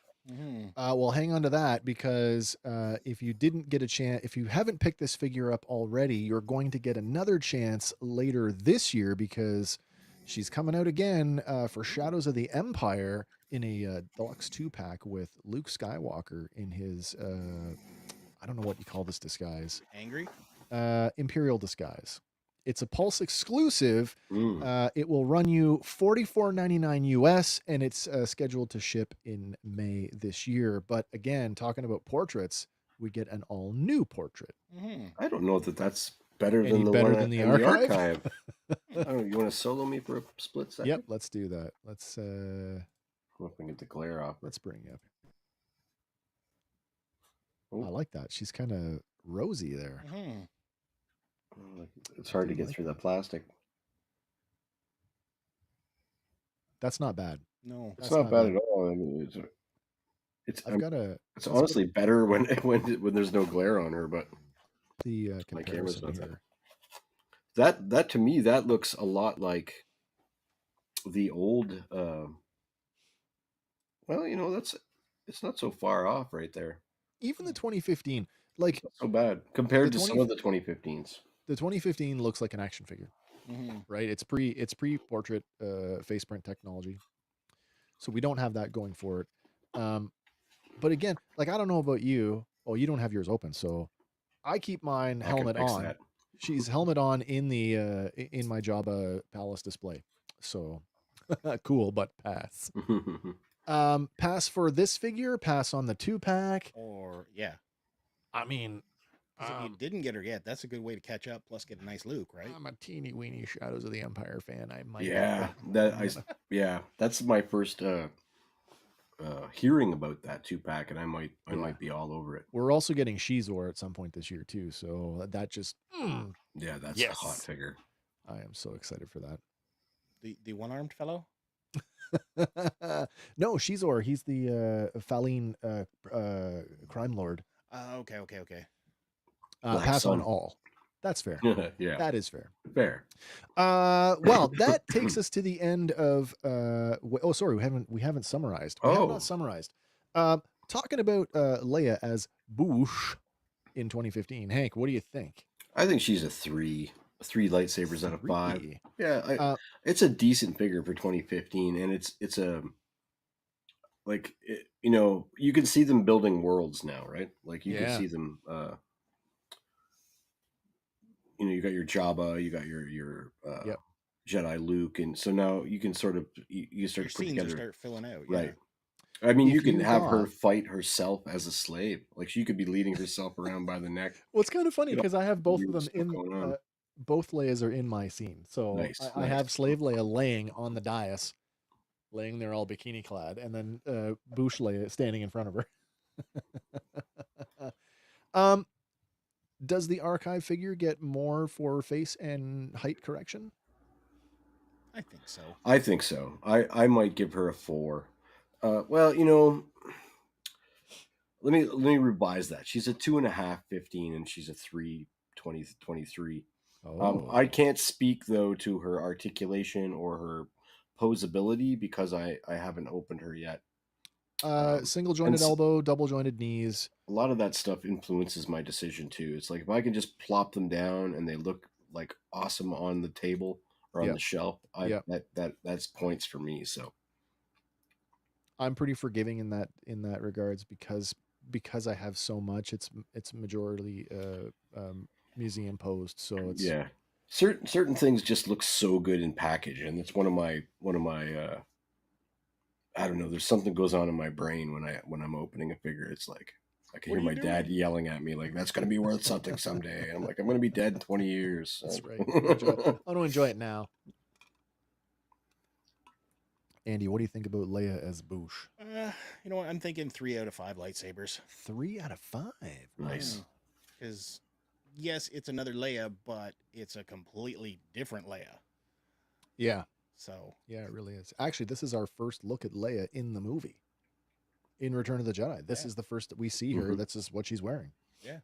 Well, hang on to that, because if you didn't get a chance, if you haven't picked this figure up already, you're going to get another chance later this year, because she's coming out again for Shadows of the Empire in a deluxe 2-pack with Luke Skywalker in his I don't know what you call this disguise. Angry? Imperial Disguise. It's a Pulse exclusive. It will run you $44.99 US, and it's scheduled to ship in May this year. But again, talking about portraits, we get an all new portrait. I don't know that that's better Any than the better one than the in the archive? archive. I don't know. You want to solo me for a split second? Yep, let's do that. Let's Hope I can get the glare off. Let's bring you up. I like that. She's kind of rosy there. It's hard to get through that plastic. That's not bad. No, it's not bad at all. I mean, it's honestly better when there's no glare on her, but the comparison here. That to me, that looks a lot like the old. Well, you know, it's not so far off right there. Even the 2015, like, not so bad compared to some of the 2015s. The 2015 looks like an action figure, right? It's pre-portrait face print technology, so we don't have that going for it. But again, like, I don't know about you. Oh, you don't have yours open, so I keep mine helmet on. That. She's helmet on in the in my Jabba Palace display. So cool, but pass. Pass for this figure. Pass on the 2-pack. Or yeah, I mean, if you didn't get her yet, that's a good way to catch up. Plus, get a nice Luke, right? I'm a teeny weeny Shadows of the Empire fan. I might. Yeah, that's my first hearing about that 2-pack, and I might be all over it. We're also getting Shizor at some point this year too, so that just yeah, that's a hot figure. I am so excited for that. The one-armed fellow? No, Shizor. He's the Faline crime lord. Okay. Pass on all. That's fair. Yeah, that is fair. Well, that takes us to the end of. Oh, sorry, we haven't summarized. We have not summarized. Talking about Leia as Bouche in 2015. Hank, what do you think? I think she's a 3. 3 lightsabers out of 5. Yeah, it's a decent figure for 2015, and it's a you know, you can see them building worlds now, right? Like you can see them. You know, you got your Jabba, you got your Jedi Luke, and so now you can sort of you start to put together. Start filling out, right? I mean, you can have her fight herself as a slave. Like she could be leading herself around by the neck. Well, it's kind of funny because I have both of them in. Both Leias are in my scene, so I have Slave Leia laying on the dais, laying there all bikini clad, and then Bouche Leia standing in front of her. Does the archive figure get more for face and height correction? I think so. I might give her a 4. Well, you know, let me revise that. She's a 2.5 15, and she's a 3 20 23. I can't speak though to her articulation or her posability because I haven't opened her yet. Single jointed elbow, double jointed knees. A lot of that stuff influences my decision too. It's like if I can just plop them down and they look like awesome on the table or on the shelf, that's points for me. So I'm pretty forgiving in that regards because I have so much. It's majority museum posed, so it's certain things just look so good in package, and it's one of my I don't know, there's something goes on in my brain when I'm opening a figure. It's like I can hear my dad yelling at me like, that's going to be worth something someday. And I'm like, I'm going to be dead in 20 years. So. That's right. I want to enjoy it now. Andy, what do you think about Leia as Bouche? You know what? I'm thinking 3 out of 5 lightsabers. 3 out of 5. Nice. Because yes, it's another Leia, but it's a completely different Leia. Yeah. So yeah, it really is. Actually, this is our first look at Leia in the movie. In Return of the Jedi. This is the first that we see her. This is what she's wearing. Yeah.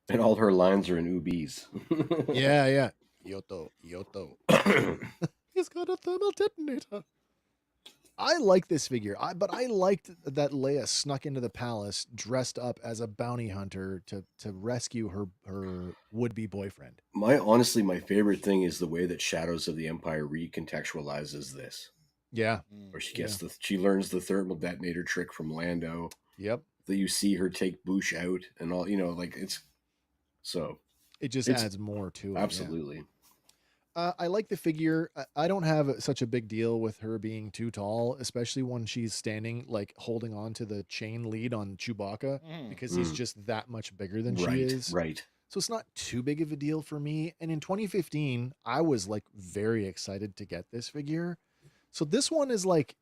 And all her lines are in ubis. yeah. Yoto. He's got a thermal detonator. I like this figure, but I liked that Leia snuck into the palace dressed up as a bounty hunter to rescue her would-be boyfriend. Honestly, my favorite thing is the way that Shadows of the Empire recontextualizes this. Yeah. Where she gets she learns the thermal detonator trick from Lando. Yep. That you see her take Bouche out and all, you know, like it's so. It just adds more to it. Absolutely. Yeah. I like the figure. I don't have such a big deal with her being too tall, especially when she's standing, like holding on to the chain lead on Chewbacca, because he's just that much bigger than she is. Right. So it's not too big of a deal for me. And in 2015, I was like very excited to get this figure. So this one is like,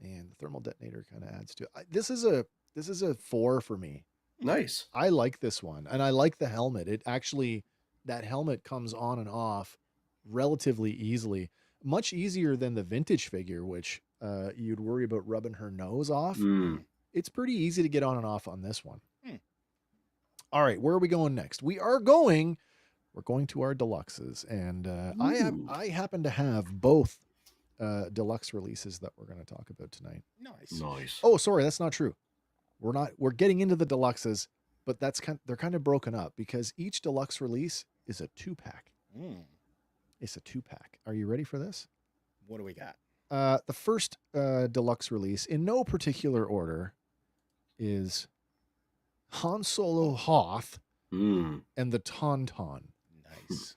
man, the thermal detonator kind of adds to it. This is a 4 for me. Nice. I like this one, and I like the helmet. That helmet comes on and off relatively easily, much easier than the vintage figure, which you'd worry about rubbing her nose off. It's pretty easy to get on and off on this one. All right, where are we going next? We're going to our deluxes, and I happen to have both deluxe releases that we're going to talk about tonight. Nice. Oh, sorry, that's not true. We're getting into the deluxes, but they're kind of broken up because each deluxe release is a 2-pack. It's a 2-pack. Are you ready for this? What do we got? The first deluxe release, in no particular order, is Han Solo Hoth and the Tauntaun. Nice.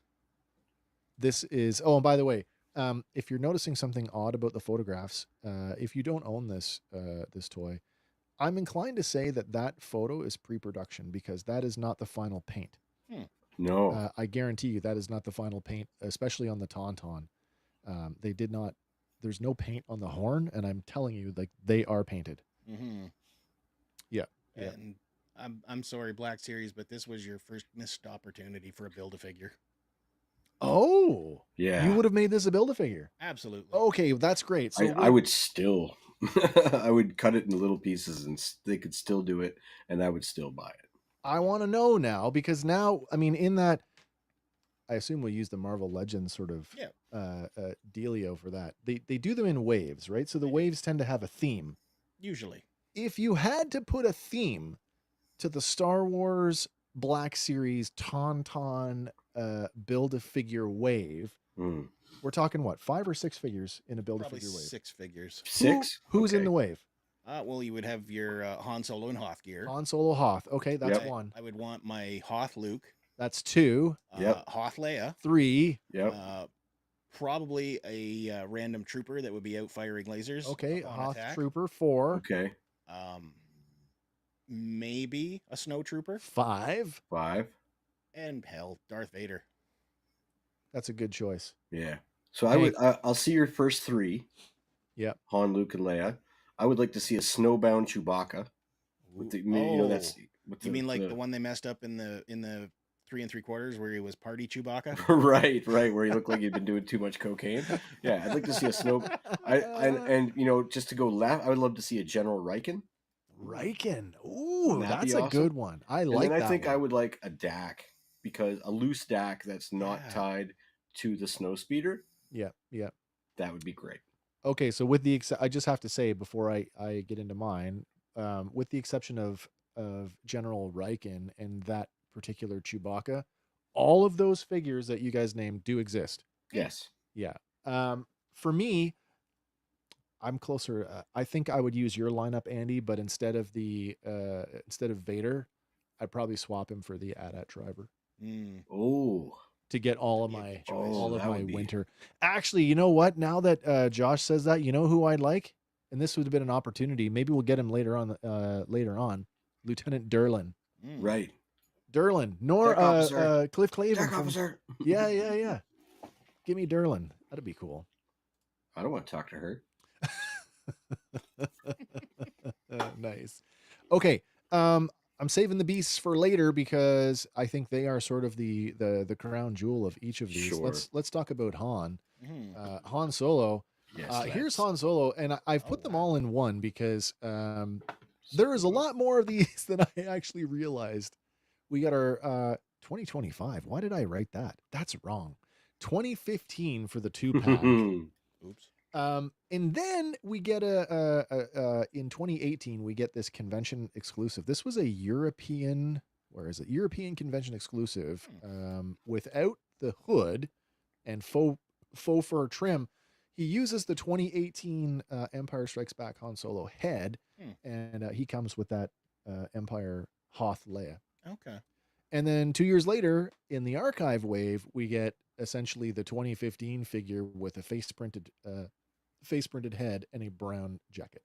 This is, oh, and by the way, if you're noticing something odd about the photographs, if you don't own this toy, I'm inclined to say that photo is pre-production because that is not the final paint. No. I guarantee you that is not the final paint, especially on the Tauntaun. They did not, there's no paint on the horn, and I'm telling you, like, they are painted. Yeah. And I'm sorry, Black Series, but this was your first missed opportunity for a Build-A-Figure. Oh. Yeah. You would have made this a Build-A-Figure. Absolutely. Okay, that's great. So I would still, I would cut it into little pieces and they could still do it, and I would still buy it. I want to know now, because now, I mean, in that, I assume we'll use the Marvel Legends sort of dealio for that. They do them in waves, right? So the waves tend to have a theme. Usually. If you had to put a theme to the Star Wars Black Series Tauntaun Build-A-Figure wave, we're talking what, 5 or 6 figures in a Build-A-Figure wave? 6 figures. 6? Who's in the wave? Well, you would have your Han Solo and Hoth gear. Han Solo Hoth. Okay, that's 1. I would want my Hoth Luke. That's 2. Hoth Leia. 3. Probably a random trooper that would be out firing lasers. Okay, Hoth Trooper. 4. Okay. Maybe a snow trooper. 5. And hell, Darth Vader. That's a good choice. Yeah. So I'll see your first 3. Yep. Han, Luke, and Leia. I would like to see a snowbound Chewbacca. You mean like the one they messed up in the 3 3/4 where he was party Chewbacca? right, where he looked like he'd been doing too much cocaine. Yeah, I'd like to see a snow. And just to go left, I would love to see a General Riken. Ooh, that's a good one. I like that. I think I would like a DAC, because a loose DAC that's not tied to the snow speeder. Yeah. That would be great. Okay, so with the I just have to say before I get into mine, with the exception of General Riken and that particular Chewbacca, all of those figures that you guys named do exist. Yes. Yeah. For me, I'm closer. I think I would use your lineup, Andy, but instead of Vader, I'd probably swap him for the AT-AT driver. Oh. To get all of my winter. Actually, you know what? Now that Josh says that, you know who I'd like? And this would have been an opportunity. Maybe we'll get him later on. Lieutenant Durlin. Right. Durlin. Nor Cliff Clavin. Dark Officer. Yeah. Give me Durlin. That'd be cool. I don't want to talk to her. Nice. Okay. I'm saving the beasts for later because I think they are sort of the crown jewel of each of these. Sure. Let's talk about Han. Han Solo. Yes, here's Han Solo, and I've put them all in one because there is a lot more of these than I actually realized. We got our 2025. Why did I write that? That's wrong. 2015 for the 2-pack. Oops. And then we get in 2018, we get this convention exclusive. This was a European convention exclusive, without the hood and faux fur trim. He uses the 2018 Empire Strikes Back Han Solo head, and he comes with that Empire Hoth Leia. Okay. And then 2 years later, in the archive wave, we get essentially the 2015 figure with a face printed head and a brown jacket.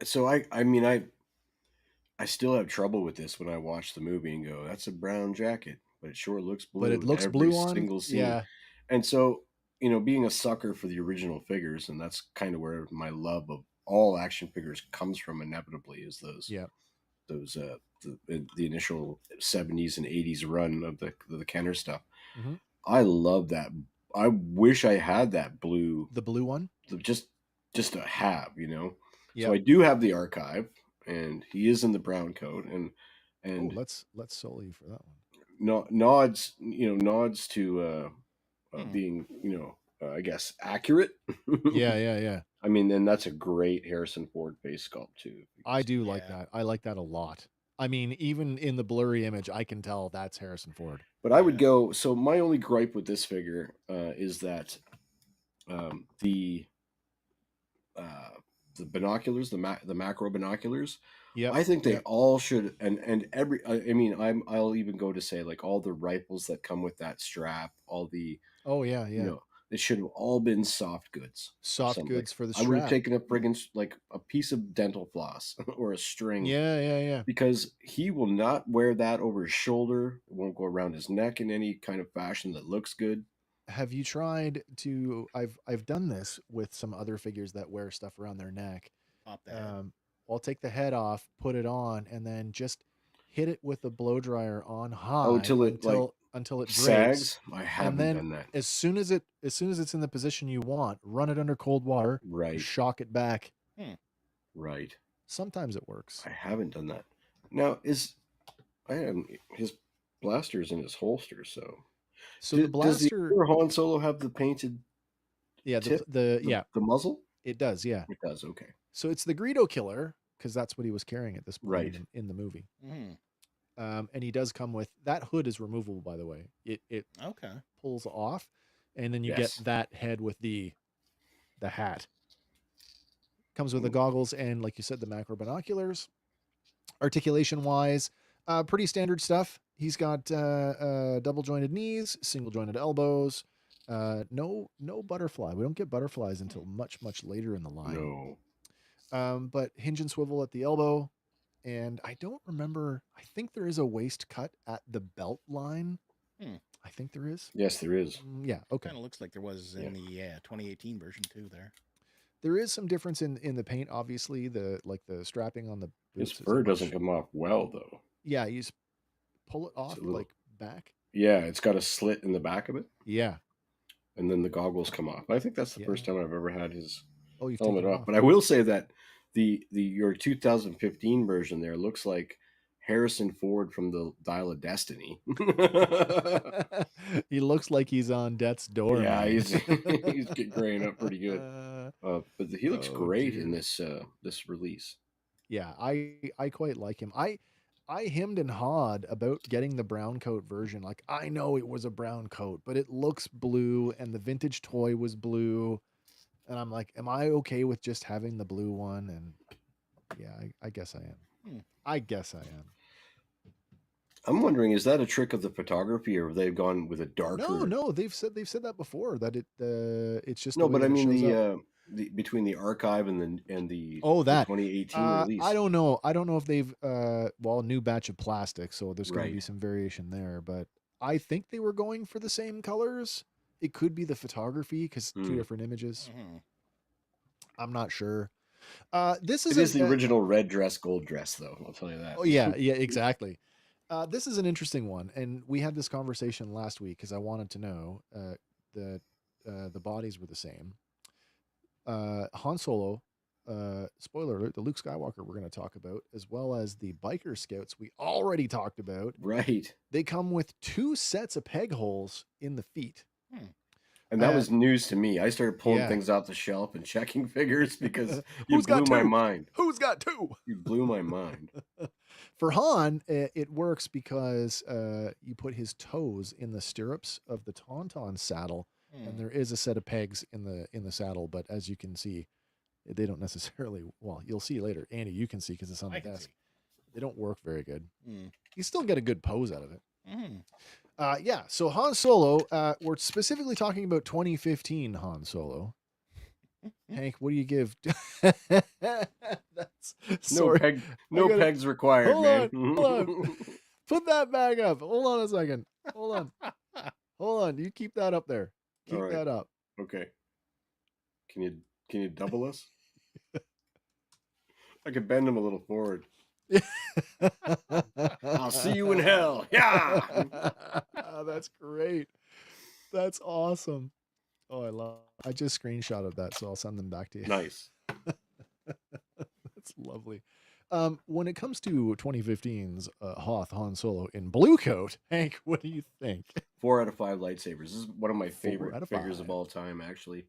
So I mean I still have trouble with this when I watch the movie and go, that's a brown jacket, but it sure looks blue. But it looks every blue on single scene. Yeah. And so, you know, being a sucker for the original figures, and that's kind of where my love of all action figures comes from inevitably, is those the initial 70s and 80s run of the Kenner stuff. Mm-hmm. I love that. I wish I had that blue. The blue one? Just to have, you know. Yep. So I do have the archive, and he is in the brown coat, and let's solely for that one. Nods to being, you know, I guess accurate. Yeah. I mean, then that's a great Harrison Ford face sculpt too. I do like that. I like that a lot. I mean, even in the blurry image, I can tell that's Harrison Ford. But I would go. So my only gripe with this figure is that the binoculars, the macro binoculars. Yeah, I think they all should, and every. I mean, I'll even go to say like all the rifles that come with that strap, all the. You know, it should have all been soft goods. Soft goods for the strap. I would have taken a friggin' like a piece of dental floss or a string. Yeah. Because he will not wear that over his shoulder. It won't go around his neck in any kind of fashion that looks good. Have you tried to? I've done this with some other figures that wear stuff around their neck. Pop that. I'll take the head off, put it on, and then just hit it with the blow dryer on high until it sags. breaks. I haven't done that. As soon as it's in the position you want, run it under cold water. Right. Shock it back. Right. Sometimes it works. I haven't done that. Now his blaster's in his holster, so the blaster. Does the Han Solo have the painted? Yeah, tip? the muzzle. It does. Yeah, it does. Okay. So it's the Greedo killer because that's what he was carrying at this point right. in the movie. And he does come with that hood is removable, by the way. It pulls off, and then you get that head with the hat. Comes with the goggles and, like you said, the macro binoculars. Articulation wise, pretty standard stuff. He's got double jointed knees, single jointed elbows. No butterfly. We don't get butterflies until much later in the line. No. But hinge and swivel at the elbow. And I don't remember. I think there is a waist cut at the belt line. I think there is. Yes, there is. Yeah. Okay. Kind of looks like there was in the 2018 version too. There is some difference in the paint. Obviously, the strapping on the boots. His fur doesn't come off well, though. Yeah, you just pull it off back. Yeah, it's got a slit in the back of it. Yeah. And then the goggles come off. I think that's the first time I've ever had his helmet off. But I will say that your 2015 version there looks like Harrison Ford from the Dial of Destiny. He looks like he's on death's door. Yeah, he's graying up pretty good. But he looks great in this release. Yeah, I quite like him. I hemmed and hawed about getting the brown coat version. Like, I know it was a brown coat, but it looks blue, and the vintage toy was blue. And I'm like, am I okay with just having the blue one? And yeah, I guess I am. I guess I am. I'm wondering, is that a trick of the photography, or have they gone with a darker? No, they've said that before, that it's just no. But I mean the between the archive and the 2018 release. I don't know if they've new batch of plastic, so there's going to be some variation there. But I think they were going for the same colors. It could be the photography because two different images. I'm not sure. This is the original red dress, gold dress, though. I'll tell you that. Oh yeah, exactly. This is an interesting one, and we had this conversation last week because I wanted to know that the bodies were the same. Han Solo, spoiler alert, the Luke Skywalker we're going to talk about, as well as the biker scouts we already talked about. Right. They come with 2 sets of peg holes in the feet. And that was news to me. I started pulling things off the shelf and checking figures because you blew my mind. Who's got 2? You blew my mind. For Han, it works because you put his toes in the stirrups of the Tauntaun saddle, and there is a set of pegs in the saddle. But as you can see, they don't necessarily. Well, you'll see later, Andy. You can see because it's on the desk. They don't work very good. Mm. You still get a good pose out of it. Mm. Yeah, so Han Solo, we're specifically talking about 2015 Han Solo. Hank, what do you give? That's sorry. No pegs required, man. Hold on. Put that back up. Hold on a second. Hold on. You keep that up there. Keep that up. Okay. Can you double us? I could bend him a little forward. I'll see you in hell. Yeah. That's great. That's awesome. Oh, I just screenshotted that, so I'll send them back to you. Nice. That's lovely. When it comes to 2015's Hoth Han Solo in blue coat, Hank, what do you think? 4 out of 5 lightsabers. This is one of my favorite figures of all time, actually.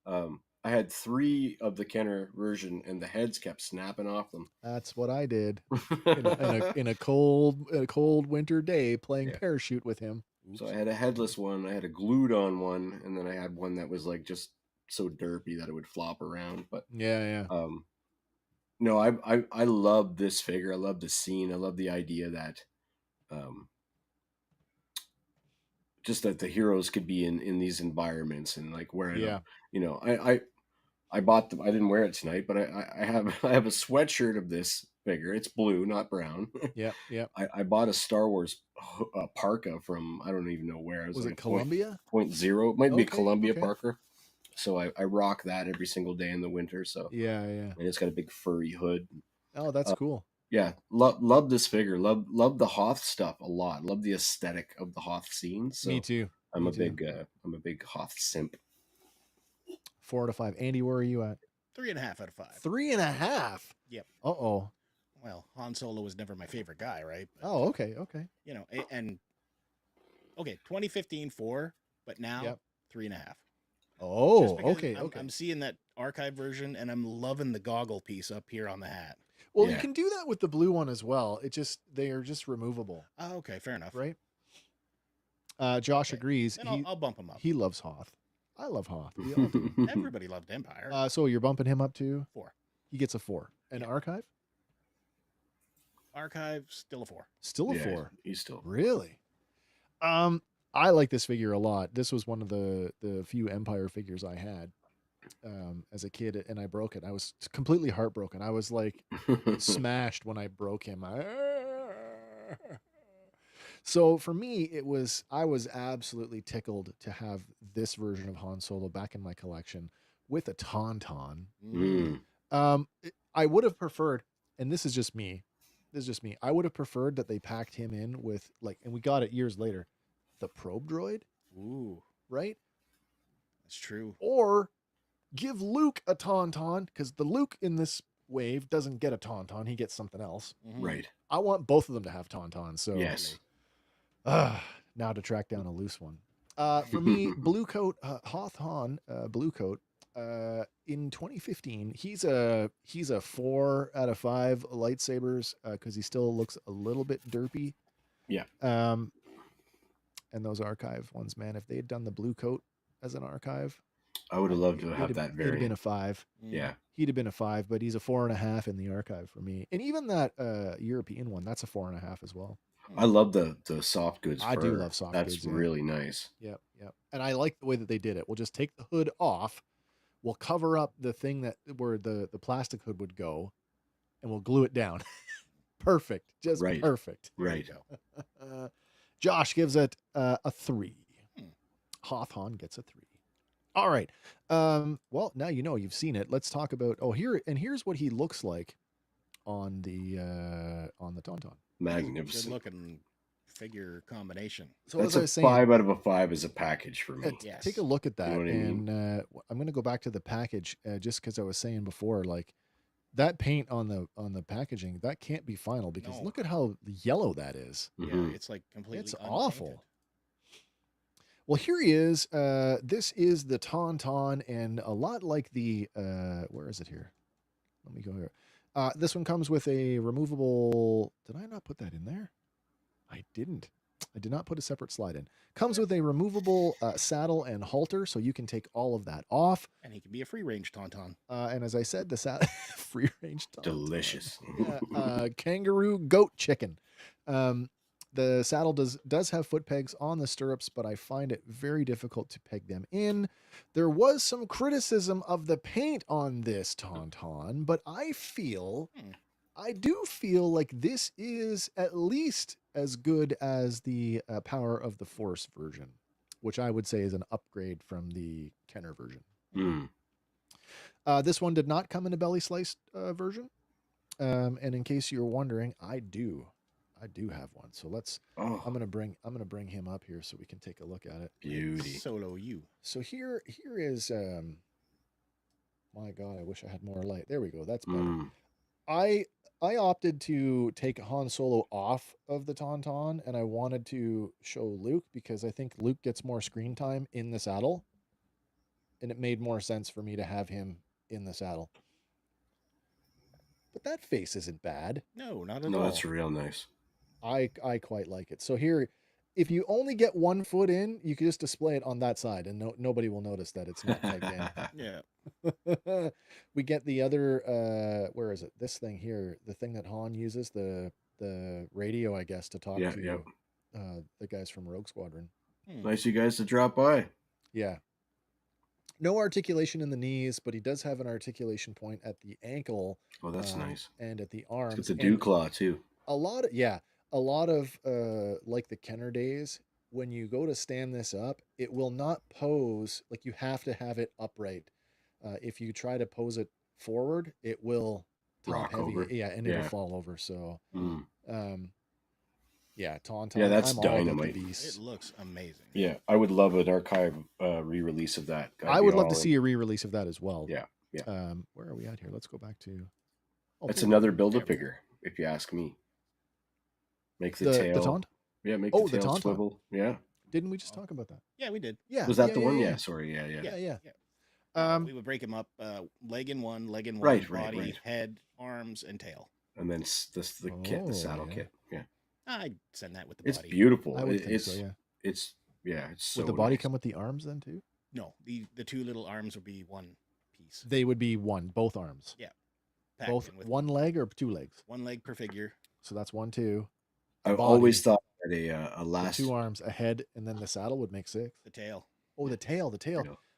I had 3 of the Kenner version, and the heads kept snapping off them. That's what I did in a cold winter day playing parachute with him. Oops. So I had a headless one, I had a glued on one, and then I had one that was like just so derpy that it would flop around. But no, I love this figure. I love the scene. I love the idea that just that the heroes could be in these environments and like wearing I bought them. I didn't wear it tonight, but I have a sweatshirt of this figure. It's blue, not brown. Yeah. I bought a Star Wars parka from I don't even know where. Was like it Columbia? Point zero. It might be Columbia parka. So I rock that every single day in the winter. So yeah. And it's got a big furry hood. Oh, that's cool. Yeah, love this figure. Love the Hoth stuff a lot. Love the aesthetic of the Hoth scenes. So Me too. I'm a big Hoth simp. 4 out of 5. Andy, where are you at? 3.5 out of 5. 3.5. Yep. Uh-oh. Well, Han Solo was never my favorite guy, right? But, okay. You know, and 2015 4, but now 3.5. Oh, okay. I'm seeing that archive version, and I'm loving the goggle piece up here on the hat. Well, you can do that with the blue one as well. They are just removable. Oh, okay, fair enough. Right? Josh agrees. And I'll bump him up. He loves Hoth. I love Hoth. Everybody loved Empire. So you're bumping him up to 4. He gets a 4. And Archive? Archive, still a 4. Still a 4. He's still really. I like this figure a lot. This was one of the few Empire figures I had as a kid, and I broke it. I was completely heartbroken. I was like smashed when I broke him. So for me, I was absolutely tickled to have this version of Han Solo back in my collection with a Tauntaun. I would have preferred, and this is just me. I would have preferred that they packed him in with and we got it years later, the probe droid. Ooh, right? That's true. Or give Luke a Tauntaun, because the Luke in this wave doesn't get a Tauntaun; he gets something else. Right. I want both of them to have Tauntauns. So yes. Now to track down a loose one. For me, blue coat, Hoth Han, blue coat. In 2015, he's a 4 out of 5 lightsabers because he still looks a little bit derpy. Yeah. And those archive ones, man, if they had done the blue coat as an archive, I would have loved to have that variant. He'd have been a 5. Yeah. He'd have been a 5, but he's a 4.5 in the archive for me. And even that European one, that's a 4.5 as well. I love the soft goods fur. I do love soft goods. That's really nice. Yep. And I like the way that they did it. We'll just take the hood off. We'll cover up the thing where the plastic hood would go, and we'll glue it down. Perfect. Just perfect. Right. Josh gives it a 3. Hoth Han gets a 3. All right. Well, now you've seen it. Let's talk about here's what he looks like on the Tauntaun. Magnificent. Good looking figure combination. So that's as I was saying, 5 out of a 5 as a package for me. Yes. Take a look at that. You know what I mean? I'm going to go back to the package just because I was saying before, like that paint on the packaging, that can't be final because look at how yellow that is. Yeah, it's like completely It's unpainted. awful. Well, here he is. This is the Tauntaun, and a lot like the where is it here? Let me go here. This one comes with a removable. Did I not put that in there? I didn't. I did not put a separate slide in. Comes with a removable saddle and halter, so you can take all of that off. And he can be a free-range Tauntaun. And as I said, the free-range Tauntaun. Delicious. Kangaroo goat chicken. The saddle does have foot pegs on the stirrups, but I find it very difficult to peg them in. There was some criticism of the paint on this Tauntaun, but I do feel like this is at least as good as the Power of the Force version, which I would say is an upgrade from the Kenner version. This one did not come in a belly sliced version. And in case you're wondering, I do have one. So I'm gonna bring him up here so we can take a look at it. Beauty. Solo you. So here is my God, I wish I had more light. There we go. That's better. I opted to take Han Solo off of the Tauntaun, and I wanted to show Luke because I think Luke gets more screen time in the saddle, and it made more sense for me to have him in the saddle. But that face isn't bad. No, not at all. No, that's real nice. I quite like it. So here, if you only get 1 foot in, you can just display it on that side, and nobody will notice that it's not pegged in. Yeah. We get the other where is it? This thing here, the thing that Han uses, the radio, I guess, to talk to the guys from Rogue Squadron. Nice you guys to drop by. Yeah. No articulation in the knees, but he does have an articulation point at the ankle. Oh, that's nice. And at the arms. It's a dew claw too. A lot of like the Kenner days, when you go to stand this up, it will not pose, like you have to have it upright. If you try to pose it forward, it will rock heavy. over. Yeah, and it'll fall over. So Tauntaun. Yeah, that's dynamite. It looks amazing. Yeah, I would love an archive re-release of that. I would love to see a re-release of that as well. Yeah. Where are we at here? Let's go back to. That's another Build-A-Figure, if you ask me. Make the tail. The taunt? Yeah, make the tail swivel. Yeah. Didn't we just talk about that? Yeah, we did. Yeah. Was that the one? Yeah. Sorry. Yeah. We would break him up, leg in one, body, head, arms, and tail. And then the kit, the saddle kit. Yeah. I'd send that with the body. It's beautiful. I would think so, it's so would the body come with the arms then too? No, the two little arms would be one piece. They would be both arms. Yeah. Both one leg or 2 legs? 1 leg per figure. So that's 1, 2. I've always thought that a last 2 arms, a head, and then the saddle would make 6. The tail. Oh, the tail.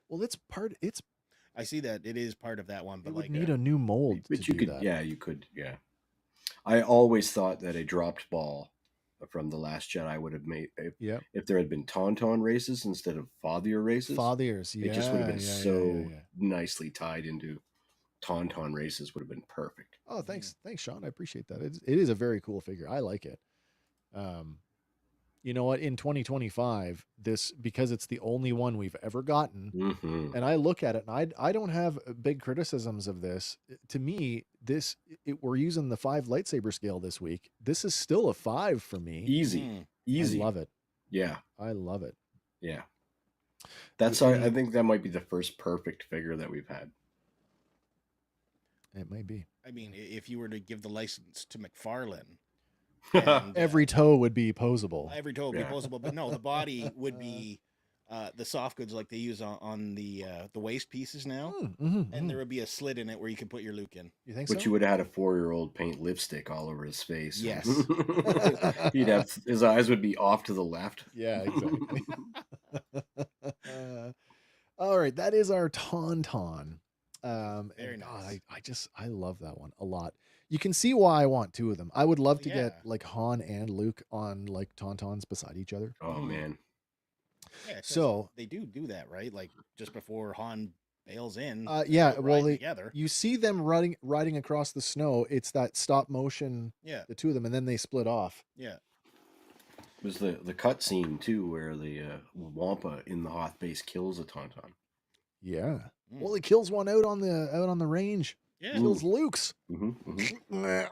Well, it's. I see that it is part of that one, but it would need a new mold. But you could, you could. I always thought that a dropped ball from The Last Jedi would have made if there had been Tauntaun races instead of Fathier races. It just would have been nicely tied into Tauntaun races. Would have been perfect. Oh, thanks, Sean. I appreciate that. It is a very cool figure. I like it. You know what? In 2025, because it's the only one we've ever gotten, and I look at it, and I don't have big criticisms of this. To me, we're using the 5 lightsaber scale this week. This is still a 5 for me. Easy. I love it. Yeah, I love it. Yeah, I think that might be the first perfect figure that we've had. It may be. I mean, if you were to give the license to McFarlane. And, every toe would be posable. Every toe would be posable, but no, the body would be the soft goods like they use on the waist pieces now, and there would be a slit in it where you could put your Luke in. You think so? But you would have had a 4-year-old paint lipstick all over his face. Yes. He'd have his eyes would be off to the left. Yeah, exactly. All right, that is our Tauntaun. Very nice. I love that one a lot. You can see why I want 2 of them. I would love to get like Han and Luke on like Tauntauns beside each other. Oh man. Yeah, so they do that, right? Like just before Han bails in. Well, you see them riding across the snow. It's that stop motion. Yeah. The 2 of them, and then they split off. Yeah. It was the cut scene too, where the Wampa in the Hoth base kills a Tauntaun. Yeah. Well, he kills one out on the range. Yeah. Kills Luke's. Wampa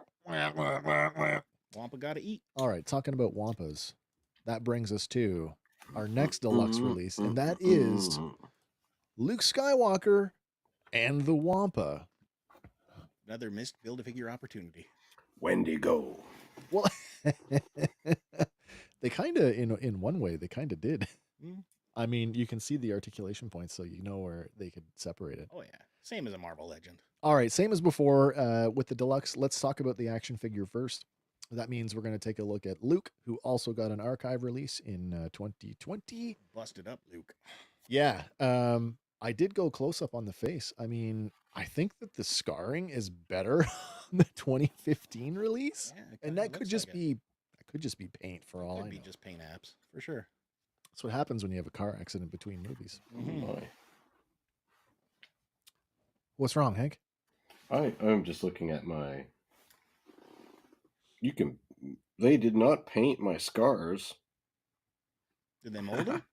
gotta eat. All right, talking about Wampas, that brings us to our next deluxe release, and that is Luke Skywalker and the Wampa. Another missed Build-A-Figure opportunity. Wendigo. Well, They kind of, in one way, they kind of did. Mm. I mean, you can see the articulation points, so you know where they could separate it. Oh yeah, same as a Marvel Legend. All right, same as before with the deluxe. Let's talk about the action figure first. That means we're going to take a look at Luke, who also got an archive release in 2020. Busted up, Luke. Yeah, I did go close up on the face. I mean, I think that the scarring is better on the 2015 release, and that could just be paint for all I know. Could be just paint apps for sure. That's what happens when you have a car accident between movies. Mm-hmm. What's wrong, Hank? I'm just looking at my. They did not paint my scars. Did they mold them?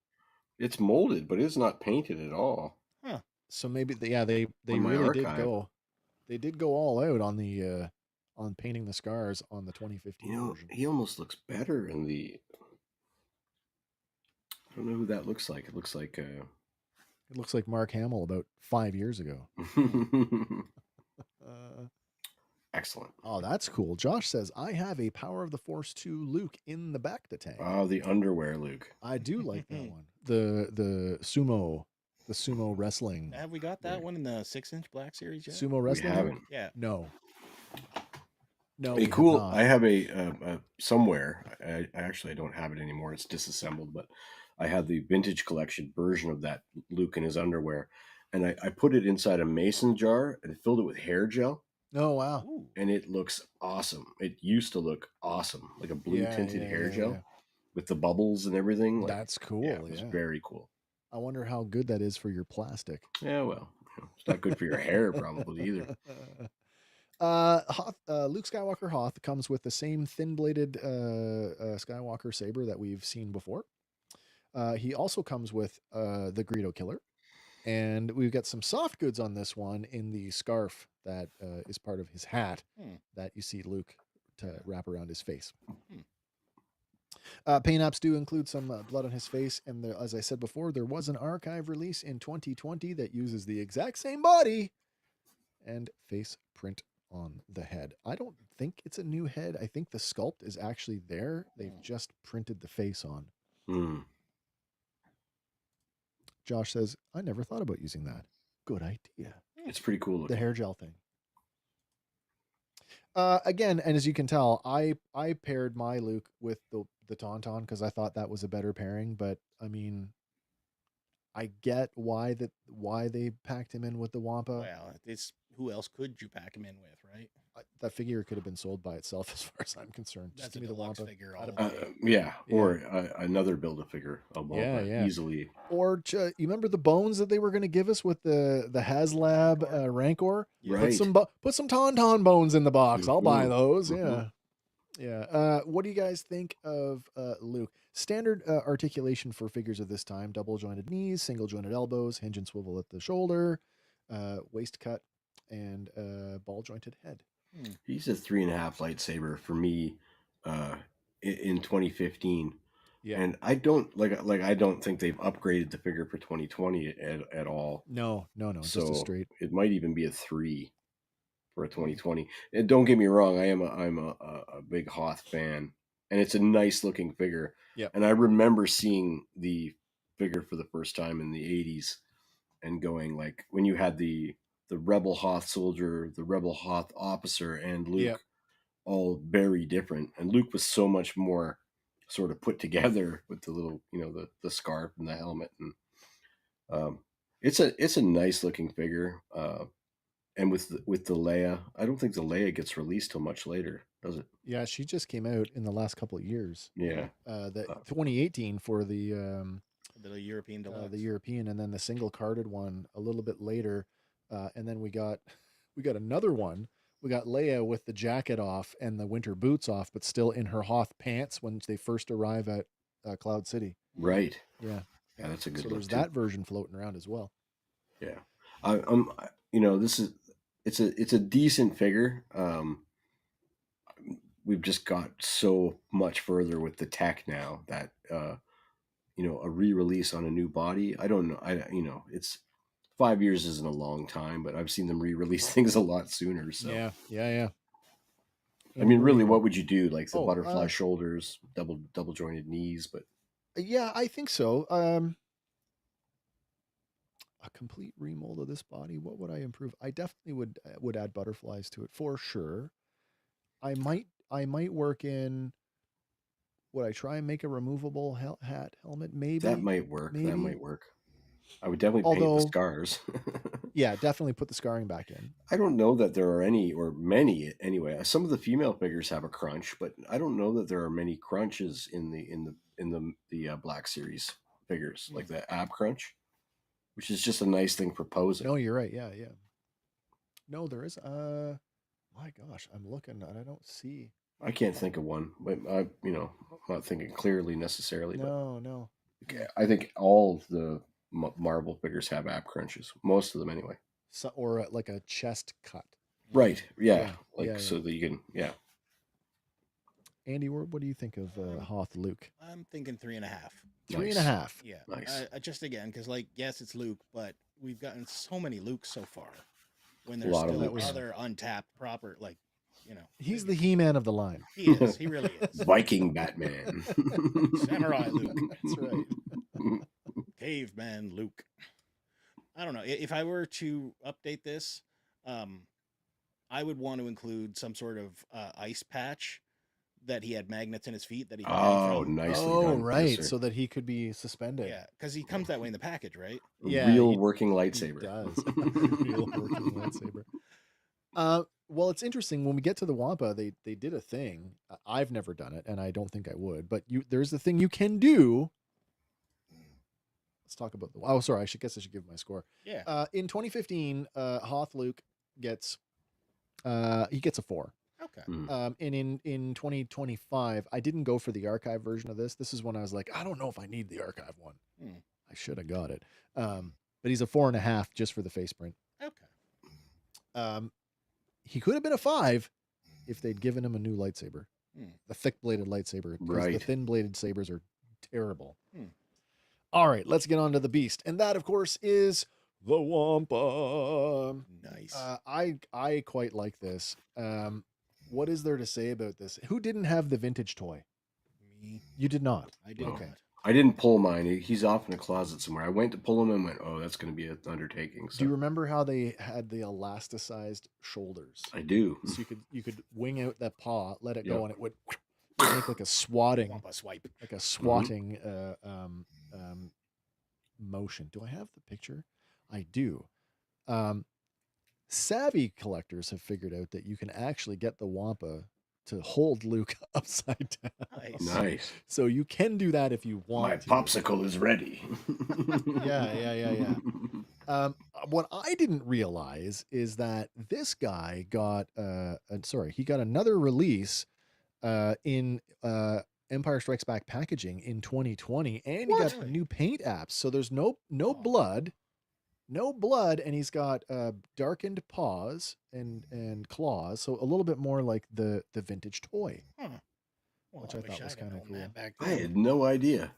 It's molded, but it's not painted at all. Huh. So maybe they really did go. They did go all out on the on painting the scars on the 2015 version. He almost looks better in the. I don't know who that looks like. It looks like. It looks like Mark Hamill about 5 years ago. Excellent. Oh, that's cool. Josh says, I have a Power of the Force 2 Luke in the Bacta tank. Oh, the underwear Luke. I do like that one. The sumo wrestling. Have we got that one in the 6-inch Black Series yet? Sumo wrestling? We haven't. Yeah. No. Hey, cool. I have a somewhere. I actually don't have it anymore. It's disassembled, but I have the vintage collection version of that Luke in his underwear, and I put it inside a mason jar and filled it with hair gel. Oh, wow. Ooh. And it looks awesome. It used to look awesome, like a blue tinted hair gel with the bubbles and everything. That's cool. Yeah, it was very cool. I wonder how good that is for your plastic. Yeah, well, it's not good for your hair probably either. Luke Skywalker Hoth comes with the same thin-bladed Skywalker saber that we've seen before. He also comes with the Greedo Killer. And we've got some soft goods on this one in the scarf that is part of his hat that you see Luke to wrap around his face. Paint apps do include some blood on his face. And as I said before, there was an archive release in 2020 that uses the exact same body and face print on the head. I don't think it's a new head. I think the sculpt is actually there. They've just printed the face on. Josh says, I never thought about using that. Good idea. It's pretty cool looking. The hair gel thing. Again, and as you can tell, I paired my Luke with the Tauntaun because I thought that was a better pairing. But I mean, I get why they packed him in with the Wampa. Well, it's who else could you pack him in with, right? That figure could have been sold by itself, as far as I'm concerned. That's Just give me the Wampa figure. Or another Build-A-Figure. Easily. Or you remember the bones that they were going to give us with the HasLab Rancor? Right. Put some Tauntaun bones in the box. I'll buy those. Yeah. What do you guys think of Luke? Standard articulation for figures of this time: double jointed knees, single jointed elbows, hinge and swivel at the shoulder, waist cut, and ball jointed head. He's a 3.5 lightsaber for me in 2015. Yeah. And I don't I don't think they've upgraded the figure for 2020 at all. No, So just a straight. It might even be a 3 for a 2020. And don't get me wrong, I'm a big Hoth fan, and it's a nice looking figure. Yeah. And I remember seeing the figure for the first time in the 80s and going like when you had the Rebel Hoth soldier, the Rebel Hoth officer, and Luke all very different. And Luke was so much more sort of put together with the little, the scarf and the helmet. And it's a nice looking figure. And with the Leia, I don't think the Leia gets released till much later, does it? Yeah, she just came out in the last couple of years. Yeah. The 2018 for the European Deluxe. The European, and then the single carded one a little bit later. And then we got another one. We got Leia with the jacket off and the winter boots off, but still in her Hoth pants when they first arrive at Cloud City. Right. Yeah. Yeah, that's a good. So there's that version floating around as well. Yeah. It's a decent figure. We've just got so much further with the tech now that a re-release on a new body. I don't know. It's 5 years isn't a long time, but I've seen them re-release things a lot sooner. So yeah. I mean, really, what would you do? Like the butterfly shoulders, double jointed knees, but yeah, I think so. A complete remold of this body. What would I improve? I definitely would add butterflies to it for sure. I might work in. Would I try and make a removable helmet? Maybe that might work. Maybe. That might work. I would definitely paint the scars. Yeah, definitely put the scarring back in. I don't know that there are any, or many anyway. Some of the female figures have a crunch, but I don't know that there are many crunches in the Black Series figures, like the ab crunch, which is just a nice thing for posing. No, you're right. Yeah. No, there is. My gosh, I'm looking and I don't see. I can't think of one, but I'm not thinking clearly necessarily. No. I think all of the Marvel figures have ab crunches, most of them anyway. So, or like a chest cut. Right. Yeah. So that you can. Yeah. Andy, what do you think of Hoth Luke? I'm thinking 3.5. 3.5. Yeah. Nice. Just again, because yes, it's Luke, but we've gotten so many Lukes so far. When there's still other untapped proper, he's the He-Man of the line. He is. He really is. Viking Batman. Samurai Luke. That's right. Caveman Luke. I don't know. If I were to update this, I would want to include some sort of ice patch that he had magnets in his feet that he could hang from. Nicely done, right. So that he could be suspended. Yeah, because he comes that way in the package, right? Yeah. Real working lightsaber. He does. Real working lightsaber. Well, it's interesting. When we get to the Wampa, they did a thing. I've never done it, and I don't think I would. But there's the thing you can do. Let's talk about sorry. I should give my score. Yeah. In 2015, Hoth Luke gets a 4. Okay. And in 2025, I didn't go for the archive version of this. This is when I was like, I don't know if I need the archive one. I should have got it. But he's a 4.5 just for the face print. Okay. He could have been a 5 if they'd given him a new lightsaber, the thick-bladed lightsaber. Right. The thin-bladed sabers are terrible. All right, let's get on to the beast, and that, of course, is the Wampa. Nice. I quite like this. What is there to say about this? Who didn't have the vintage toy? Me. You did not. I did. Okay. I didn't pull mine. He's off in a closet somewhere. I went to pull him and went, oh, that's going to be an undertaking. So. Do you remember how they had the elasticized shoulders? I do. So you could wing out that paw, let it go, and it would make like a swatting, Wampa swipe, like a swatting motion. Do I have the picture? I do. Savvy collectors have figured out that you can actually get the Wampa to hold Luke upside down. Nice. So you can do that if you want. My popsicle is ready. Yeah. What I didn't realize is that this guy got he got another release in Empire Strikes Back packaging in 2020, and he got new paint apps. So there's no blood. No blood, and he's got darkened paws and claws, so a little bit more like the vintage toy, which I thought was kind of cool. I had no idea.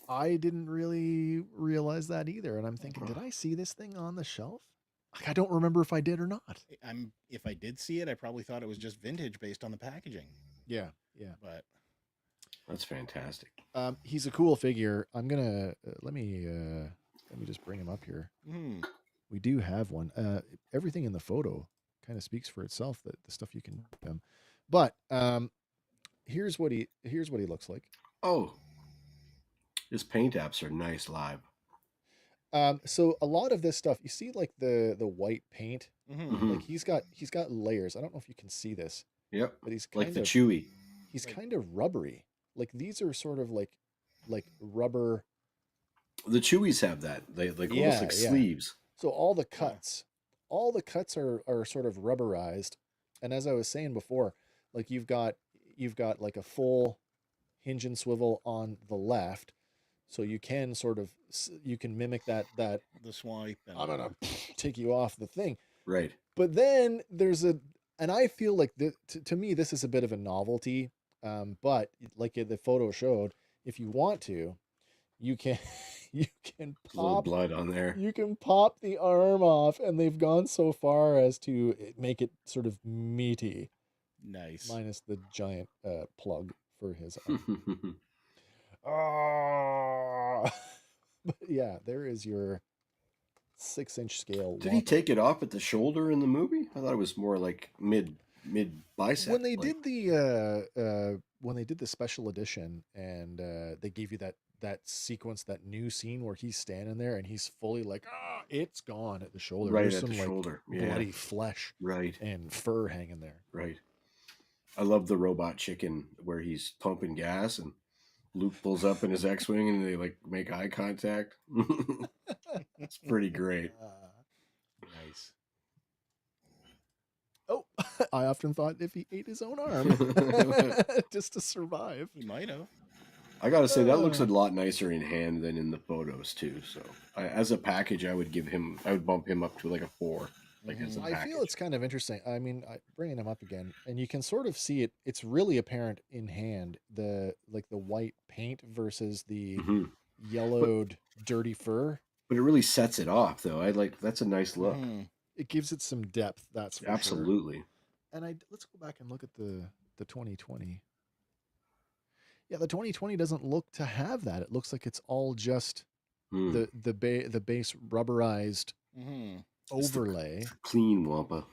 I didn't really realize that either, and I'm thinking, did I see this thing on the shelf? I don't remember if I did or not. If I did see it, I probably thought it was just vintage based on the packaging. Yeah. But that's fantastic. He's a cool figure. I'm gonna let me just bring him up here. We do have one. Everything in the photo kind of speaks for itself, that the stuff you can do. But here's what he looks like. Oh, his paint apps are nice live. So a lot of this stuff, you see, like the white paint, like he's got layers. I don't know if you can see this. Yep. But he's like the Chewy. He's kind of rubbery. Like these are sort of like rubber. The Chewies have that. They almost like sleeves. So all the cuts are sort of rubberized. And as I was saying before, like you've got like a full hinge and swivel on the left, so you can mimic that the swipe. I'm gonna take you off the thing, right? But then and I feel like to me this is a bit of a novelty. But like the photo showed, if you want to, you can pop a little blood on there. You can pop the arm off, and they've gone so far as to make it sort of meaty. Nice. Minus the giant plug for his arm. Oh, but yeah, there is your 6-inch scale. Did he take it off at the shoulder in the movie? I thought it was more like mid bicep. When they did the special edition and they gave you that sequence, that new scene where he's standing there and he's fully like, it's gone at the shoulder. Right. There's at some the like shoulder. bloody flesh. Right. And fur hanging there. Right. I love the robot chicken where he's pumping gas and Luke pulls up in his X-Wing and they like make eye contact. It's pretty great. Nice. Oh, I often thought if he ate his own arm just to survive. He might have. I gotta say that looks a lot nicer in hand than in the photos too. So, as a package, I would bump him up to like a 4. Like as a package. I feel it's kind of interesting. I mean, bringing him up again, and you can sort of see it. It's really apparent in hand the white paint versus the yellowed dirty fur. But it really sets it off, though. That's a nice look. It gives it some depth. That's for absolutely. Sure. And let's go back and look at the 2020. Yeah, the 2020 doesn't look to have that. It looks like it's all just the base rubberized overlay. It's the clean Wampa.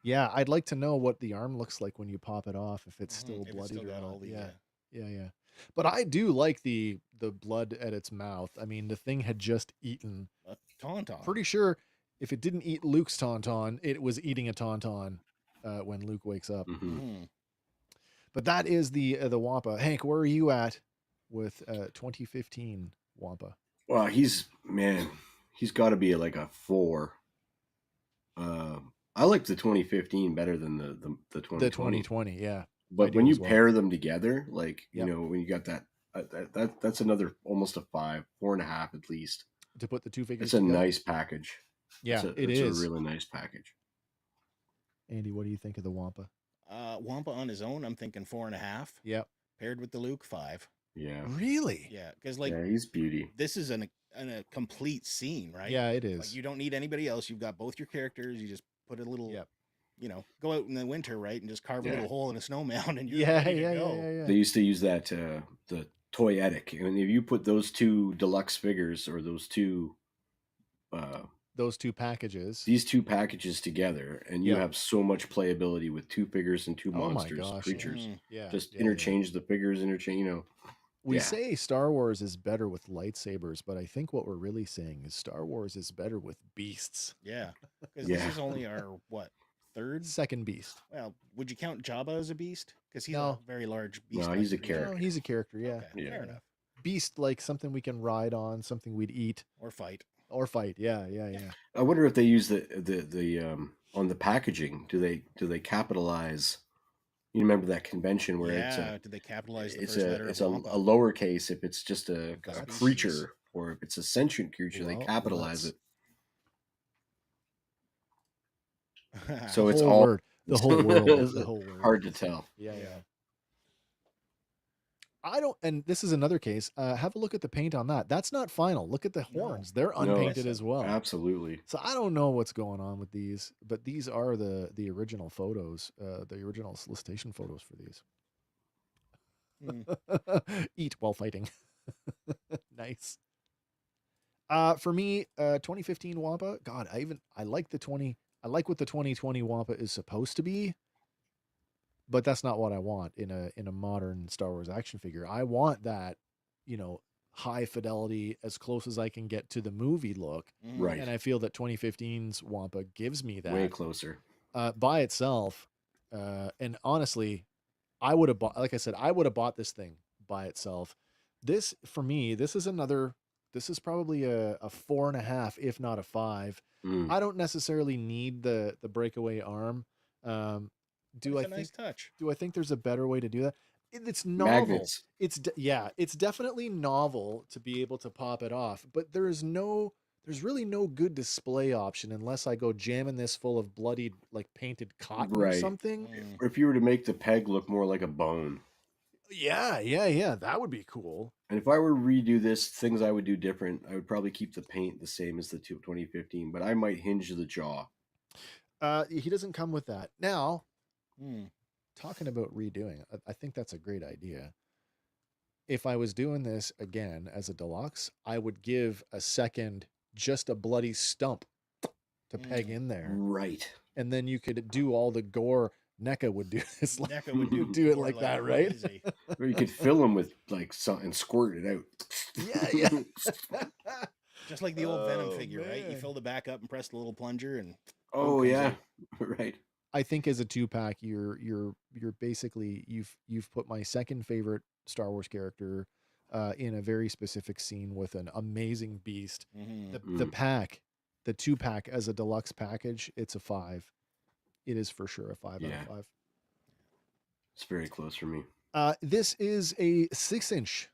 Yeah, I'd like to know what the arm looks like when you pop it off. If it's still bloody or not. Yeah. But I do like the blood at its mouth. I mean, the thing had just eaten a tauntaun. Pretty sure if it didn't eat Luke's tauntaun, it was eating a tauntaun when Luke wakes up. But that is the Wampa. Hank, where are you at with 2015 Wampa? Well, he's got to be like a 4. I like the 2015 better than the 2020. The 2020, yeah. But when you pair them together, like when you got that's another almost a 5, 4.5 at least. To put the two figures together. It's a nice package. Yeah, it's a really nice package. Andy, what do you think of the Wampa? Wampa on his own, I'm thinking 4.5. Yep. Paired with the Luke, 5. Yeah. Really? Yeah, because he's beauty. This is a complete scene, right? Yeah, it is. Like, you don't need anybody else. You've got both your characters. You just put a little, go out in the winter, right, and just carve a little hole in a snow mound, and you're ready to go. Yeah. They used to use that the toyetic, and if you put those 2 deluxe figures or those two packages, these 2 packages together, and you have so much playability with 2 figures and 2 monsters, creatures. Just interchange the figures, We say Star Wars is better with lightsabers, but I think what we're really saying is Star Wars is better with beasts. Yeah, because this is only our second beast. Well, would you count Jabba as a beast? Because he's a very large beast. No, he's a character. No, he's a character. Yeah, okay, fair enough. Beast, like something we can ride on, something we'd eat or fight. Yeah. I wonder if they use the on the packaging. Do they capitalize? You remember that convention where do they capitalize the first letter? It's a lowercase if it's just a creature, or if it's a sentient creature, they capitalize it. So it's all the whole world. Hard to tell. Yeah. I don't, and this is another case. Have a look at the paint on that. That's not final. Look at the horns; they're unpainted as well. Absolutely. So I don't know what's going on with these, but these are the original photos, the original solicitation photos for these. Eat while fighting. Nice. For me, 2015 Wampa. God, I like the 20. I like what the 2020 Wampa is supposed to be. But that's not what I want in a modern Star Wars action figure. I want that, high fidelity, as close as I can get to the movie look. Right. And I feel that 2015's Wampa gives me that. Way closer. By itself. And honestly, I would have bought, like I said, I would have bought this thing by itself. This, for me, this is probably a 4.5, if not a 5. I don't necessarily need the breakaway arm. Nice touch. Do I think there's a better way to do that? It's novel. Magnets. It's definitely novel to be able to pop it off, but there's really no good display option unless I go jamming this full of bloodied, like painted cotton or something. Or if you were to make the peg look more like a bone. Yeah, that would be cool. And if I were to redo this, things I would do different, I would probably keep the paint the same as the 2015, but I might hinge the jaw. He doesn't come with that. Now, talking about redoing, I think that's a great idea. If I was doing this again as a deluxe, I would give a second, just a bloody stump to peg in there. Right. And then you could do all the gore. NECA would do this. NECA would do it like that, right? Crazy. Or you could fill them with like something and squirt it out. Yeah. Just like the old Venom figure, man. right? You fill the back up and press the little plunger, and yeah, right. I think as a 2-pack, you're basically you've put my second favorite Star Wars character in a very specific scene with an amazing beast. The pack, the 2-pack as a deluxe package, it's a 5. It is for sure a 5 out of 5. It's very close for me. This is a 6-inch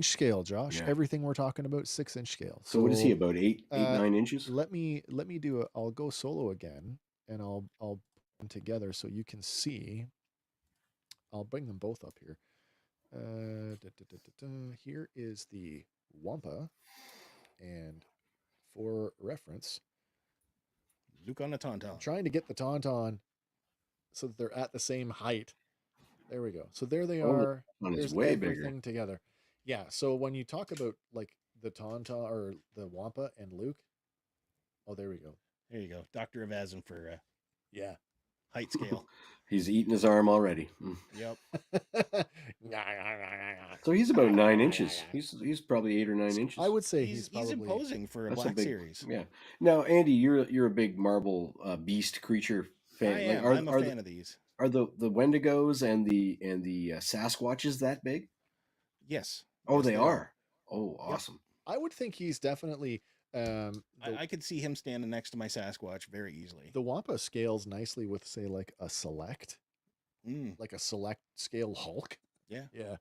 scale, Josh. Yeah. Everything we're talking about 6-inch scale. So what is he, about 9 inches? Let me do it. I'll go solo again, and I'll put them together so you can see. I'll bring them both up here. Here is the Wampa, and for reference, Luke on the Tauntaun. I'm trying to get the Tauntaun so that they're at the same height. There we go. So there they are. There's way everything bigger together. Yeah. So when you talk about like the Tauntaun or the Wampa and Luke, oh, there we go. There you go. Dr. Evazin for height scale. He's eating his arm already. Yep. So he's about 9 inches. He's probably 8 or 9 inches. I would say he's imposing for a Black Series. Yeah. Now, Andy, you're a big Marvel beast creature fan. I am. I'm a fan of these. Are the Wendigos and the Sasquatches that big? Yes. Oh, yes, they are. Oh, awesome. Yep. I would think he's definitely. I could see him standing next to my Sasquatch very easily. The Wampa scales nicely with, say, like a select, like a select scale Hulk. Yeah. Yeah.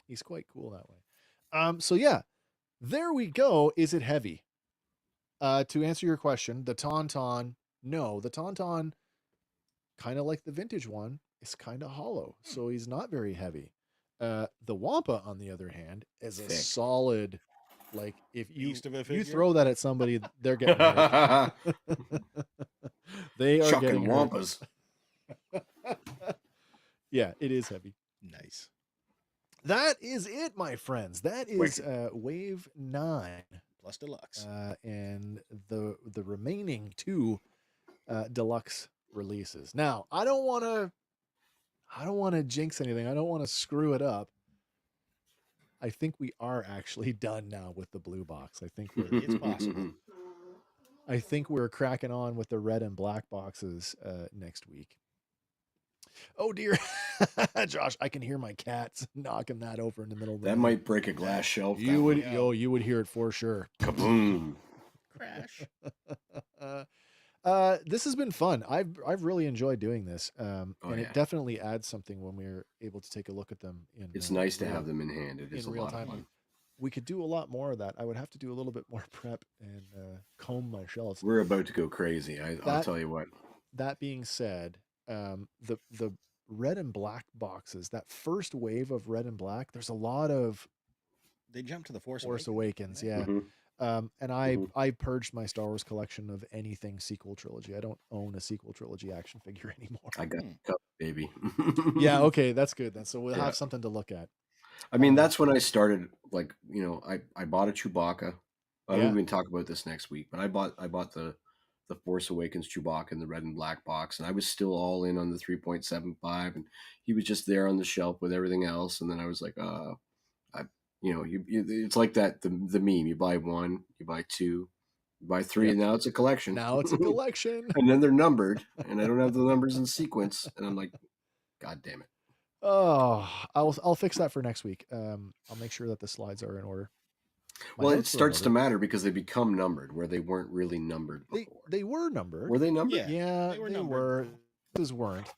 He's quite cool that way. So yeah, there we go. Is it heavy? To answer your question, the Tauntaun, no, the Tauntaun, kind of like the vintage one, is kind of hollow, so he's not very heavy. The Wampa, on the other hand, is a solid. Like if you throw that at somebody, they're getting hurt. They are Chucking getting Wampas. Yeah, it is heavy. Nice. That is it, my friends. That is Wave 9 plus Deluxe, and the remaining 2 Deluxe releases. Now, I don't want to jinx anything. I don't want to screw it up. I think we are actually done now with the blue box. I think it's possible. I think we're cracking on with the red and black boxes next week. Oh dear, Josh! I can hear my cats knocking that over in the middle of the That might break a glass shelf. You would, you would hear it for sure. Kaboom! Crash. This has been fun. I've really enjoyed doing this, and it definitely adds something when we're able to take a look at them. It's nice to have them in hand. It is in a real lot time. of fun. We could do a lot more of that. I would have to do a little bit more prep and comb my shelves. We're about to go crazy. I'll tell you what. That being said, the red and black boxes, that first wave of red and black, there's a lot of. They jumped to the Force Awakens, yeah. And I purged my Star Wars collection of anything sequel trilogy. I don't own a sequel trilogy action figure anymore. I got a baby. Yeah, okay, that's good then. So we'll have something to look at. I mean, that's when I started. Like, I bought a Chewbacca. We can talk about this next week, but I bought the Force Awakens Chewbacca in the red and black box, and I was still all in on the 3.75, and he was just there on the shelf with everything else. And then I was like, it's like that the meme. You buy one, you buy two, you buy three, and now it's a collection. Now it's a collection, and then they're numbered, and I don't have the numbers in sequence, and I'm like, God damn it. Oh, I'll fix that for next week. I'll make sure that the slides are in order. Well, it starts to matter because they become numbered where they weren't really numbered before. They were numbered. Were they numbered? Yeah, they were. These weren't.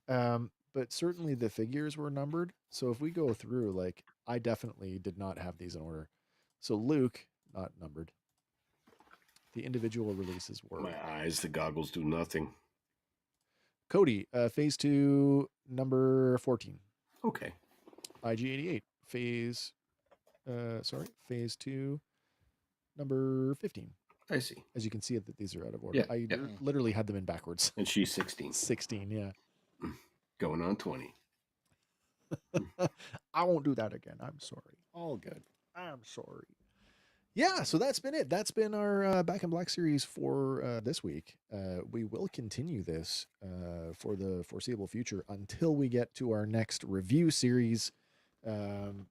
But certainly the figures were numbered. So if we go through, like, I definitely did not have these in order. So Luke, not numbered. The individual releases were. My eyes, the goggles do nothing. Cody, Phase 2, number 14. Okay. IG-88, Phase 2, number 15. I see. As you can see, that these are out of order. I literally had them in backwards. And she's 16. 16, yeah. going on 20. I won't do that again. I'm sorry. All good. I'm sorry. Yeah, so that's been it. That's been our Back in Black series for this week. We will continue this for the foreseeable future until we get to our next review series. Could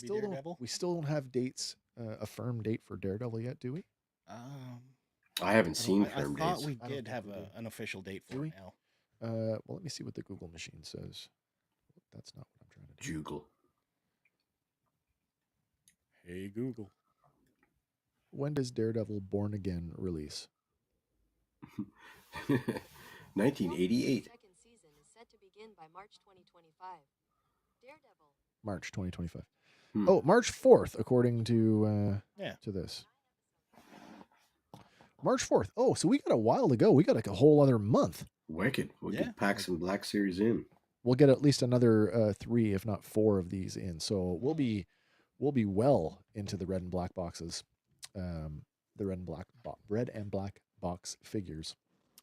be Daredevil. We still don't have dates, a firm date for Daredevil yet, do we? I haven't seen firm dates. I thought we did have an official date for it now. Well, let me see what the Google machine says. That's not what I'm trying to do. Google. Hey, Google. When does Daredevil Born Again release? 1988. Second season is set to begin by March 2025. Daredevil. March 2025. Oh, March 4th, according to this. March 4th. Oh, so we got a while to go. We got like a whole other month. Wicked. We can pack some Black series in. We'll get at least another 3, if not 4 of these in. So we'll be well into the red and black boxes. The red and black box figures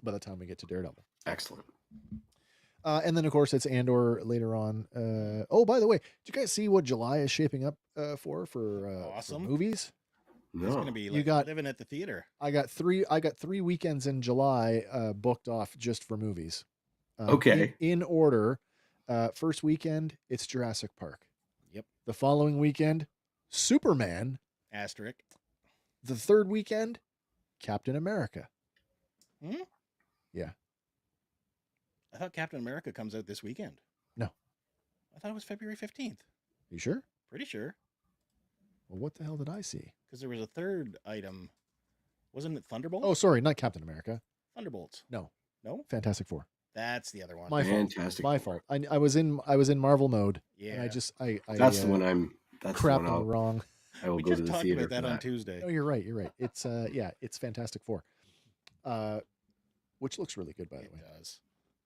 by the time we get to Daredevil. Excellent. And then of course it's Andor later on. Oh, by the way, did you guys see what July is shaping up for awesome for movies? No. It's gonna be like living at the theater. I got 3 weekends in July booked off just for movies. Okay. In order. First weekend, it's Jurassic Park. Yep. The following weekend, Superman. Asterisk. The third weekend, Captain America. Yeah. I thought Captain America comes out this weekend. No. I thought it was February 15th. You sure? Pretty sure. Well, what the hell did I see? Because there was a third item. Wasn't it Thunderbolts? Oh, sorry, not Captain America. Thunderbolts. No. No? Fantastic Four. That's the other one. My Fantastic fault. My fault. I was in Marvel mode. Yeah. And I that's the one that's crap the one wrong. I will we go just to the talked theater about that for on Tuesday. Oh, you're right. It's it's Fantastic Four. Which looks really good, by the way. It does.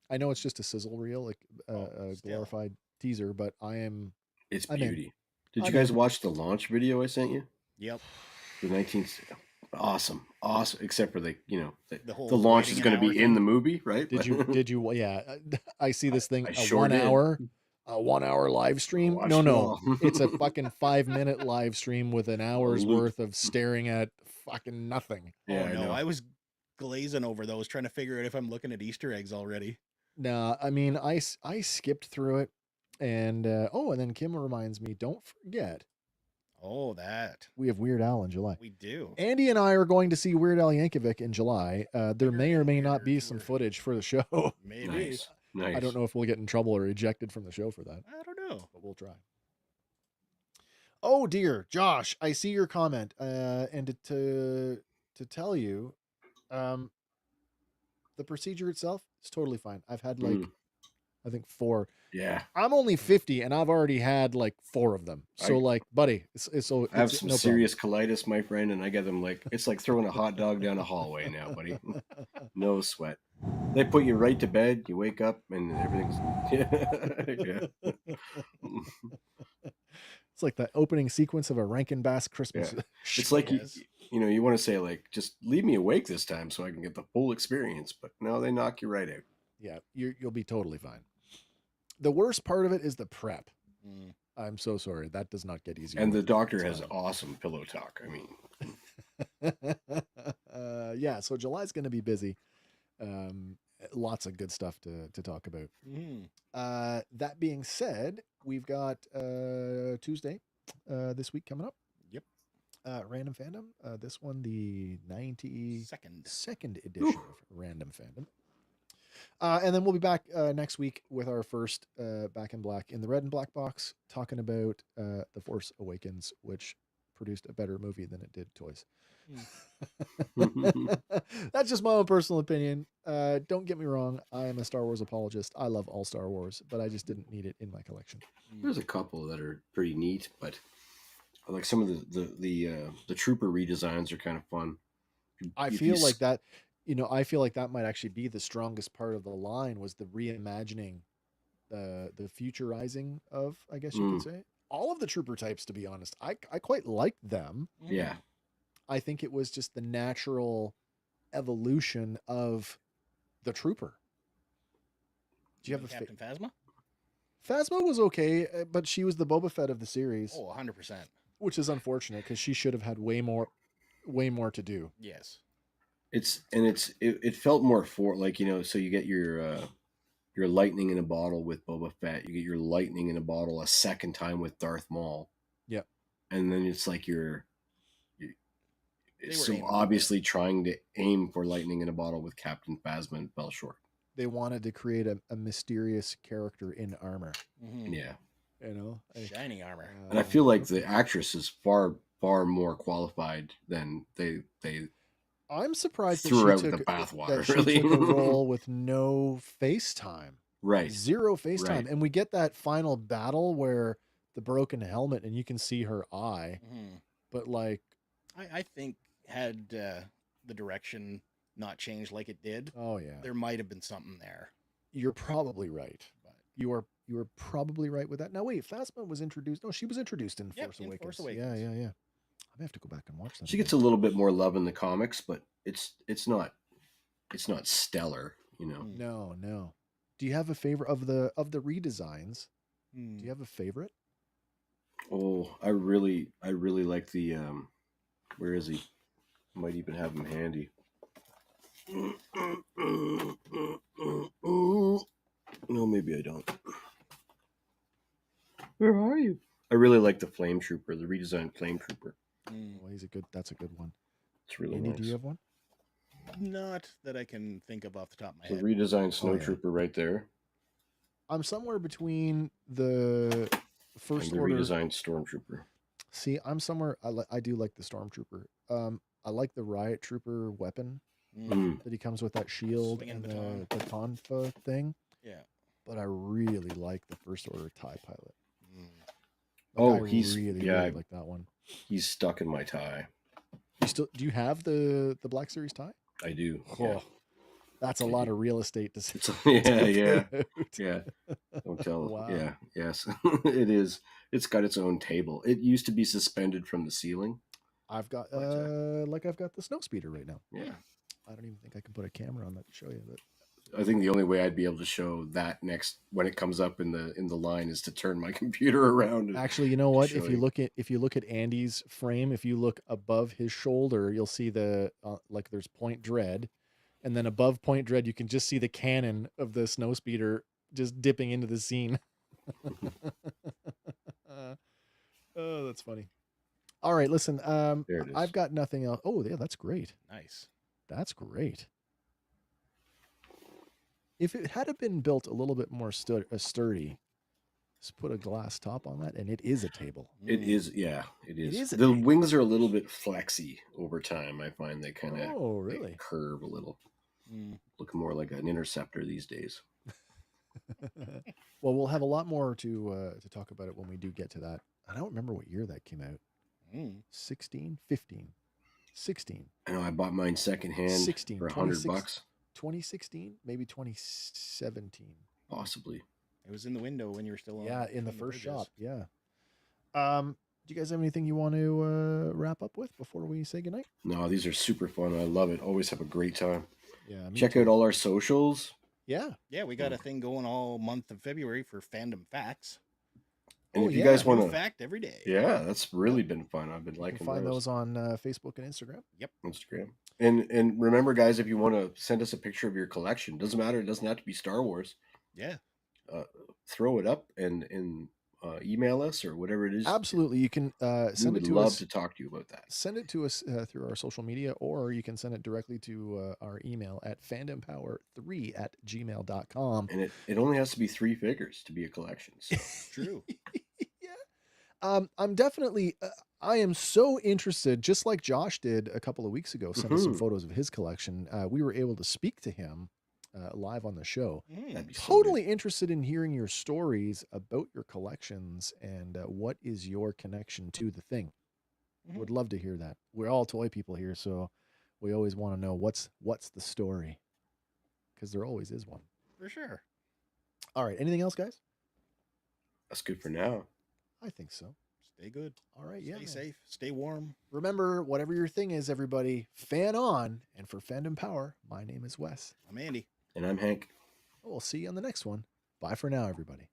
I know it's just a sizzle reel, like a glorified teaser, but it's beauty. Did you guys watch the launch video I sent you? Yep. The 19th. Awesome. Except for the whole launch is going to be in the movie, right? Did you? Yeah. I see this thing. I sure did. A 1 hour live stream. No. It's a fucking 5-minute live stream with an hour's worth of staring at fucking nothing. Yeah, oh, no. I was glazing over those, trying to figure out if I'm looking at Easter eggs already. No, I mean, I skipped through it. And, and then Kim reminds me, don't forget. Oh, that. We have Weird Al in July. We do. Andy and I are going to see Weird Al Yankovic in July. There may or may not be some footage for the show. Maybe. Nice. I don't know if we'll get in trouble or ejected from the show for that. I don't know. But we'll try. Oh, dear. Josh, I see your comment. And to tell you, the procedure itself is totally fine. I've had I think 4. Yeah. I'm only 50 and I've already had 4 of them. So buddy, I have some serious colitis, my friend, and I get them it's like throwing a hot dog down a hallway now, buddy. No sweat. They put you right to bed, you wake up and everything's yeah. It's like the opening sequence of a Rankin Bass Christmas. Yeah. It's like you want to say just leave me awake this time so I can get the full experience, but no, they knock you right out. Yeah, you'll be totally fine. The worst part of it is the prep. I'm so sorry. That does not get easier. And the doctor has awesome pillow talk. I mean, yeah. So July's going to be busy. Lots of good stuff to talk about. That being said, we've got Tuesday this week coming up. Yep. Random Fandom. This one, the 92nd edition of Random Fandom. And then we'll be back next week with our first Back in Black in the red and black box, talking about The Force Awakens, which produced a better movie than it did toys. That's just my own personal opinion. Don't get me wrong. I am a Star Wars apologist. I love all Star Wars, but I just didn't need it in my collection. There's a couple that are pretty neat, but like some of the trooper redesigns are kind of fun. I feel like that might actually be the strongest part of the line, was the reimagining, the futurizing of, I guess you could say, all of the trooper types. To be honest, I quite liked them. Yeah. I think it was just the natural evolution of the trooper. Do you have a Captain Phasma? Phasma was okay, but she was the Boba Fett of the series. Oh, 100%. Which is unfortunate because she should have had way more to do. Yes. It felt more for like, so you get your lightning in a bottle with Boba Fett, you get your lightning in a bottle a second time with Darth Maul. Yep. And then it's like you're so obviously trying to aim for lightning in a bottle with Captain Phasma and fell short. They wanted to create a mysterious character in armor. Mm-hmm. Yeah. Shiny armor. And I feel like the actress is far more qualified than they I'm surprised threw that out she took the bathwater. That she took a role with no FaceTime. Right. 0 FaceTime. Right. And we get that final battle where the broken helmet and you can see her eye. Mm-hmm. But like I think had the direction not changed like it did, there might have been something there. You're probably right. But you are probably right with that. Now wait, Phasma was introduced. No, she was introduced in Force Awakens. Yeah. I may have to go back and watch that. She gets a little bit more love in the comics, but it's not stellar, No. Do you have a favorite of the redesigns? Do you have a favorite? Oh, I really like the where is he? Might even have him handy. No, maybe I don't. Where are you? I really like the Flame Trooper, the redesigned Flame Trooper. Well, that's a good one. It's really Andy, nice. do you have one? Not that I can think of off the top of my the head. Redesigned Snow Trooper right there. I'm somewhere between the First Order. The redesigned Stormtrooper. See, I'm somewhere. I do like the Stormtrooper. I like the Riot Trooper weapon that he comes with, that shield and the tonfa thing. Yeah. But I really like the First Order TIE pilot. He's really like that one. He's stuck in my tie. Do you have the Black Series tie? I do. Oh, yeah. That's a lot of real estate to see. Yeah. Don't tell. Wow. Yeah. Yes. It is. It's got its own table. It used to be suspended from the ceiling. I've got I've got the Snowspeeder right now. Yeah. I don't even think I can put a camera on that to show you that. I think the only way I'd be able to show that next when it comes up in the line is to turn my computer around. Actually, you know what? If you look at Andy's frame, if you look above his shoulder, you'll see the there's Point Dread, and then above Point Dread, you can just see the cannon of the Snowspeeder just dipping into the scene. Oh, that's funny. All right, listen. There it is. I've got nothing else. Oh, yeah, that's great. Nice. That's great. If it had been built a little bit more sturdy, just put a glass top on that, and it is a table. It is, yeah, it is. The wings are a little bit flexy over time. I find they kind of they curve a little. Look more like an interceptor these days. Well, we'll have a lot more to talk about it when we do get to that. I don't remember what year that came out. 16, 15, 16. I know I bought mine secondhand 16, for $100. 2016, maybe 2017. Possibly. It was in the window when you were still on. Yeah, in the first shop. Yeah. Do you guys have anything you want to wrap up with before we say goodnight? No, these are super fun. I love it. Always have a great time. Yeah. Check out all our socials. Yeah. Yeah, we got a thing going all month of February for Fandom Facts. And if you guys want to fact every day. Yeah, that's really been fun. I've been liking find those on Facebook and Instagram. Yep. Instagram. And remember, guys, if you want to send us a picture of your collection, doesn't matter. It doesn't have to be Star Wars. Yeah. Throw it up and email us or whatever it is. Absolutely. You can send it to us. We would love to talk to you about that. Send it to us through our social media, or you can send it directly to our email at fandompower3@gmail.com. And it only has to be 3 figures to be a collection. So. True. I'm definitely, I am so interested, just like Josh did a couple of weeks ago, sent us some photos of his collection. We were able to speak to him live on the show. Totally interested in hearing your stories about your collections and what is your connection to the thing. Would love to hear that. We're all toy people here, so we always want to know what's the story, because there always is one. For sure. All right. Anything else, guys? That's good for now. I think so. Stay good. All right. Stay safe. Stay warm. Remember, whatever your thing is, everybody, fan on. And for Fandom Power, my name is Wes. I'm Andy. And I'm Hank. We'll see you on the next one. Bye for now, everybody.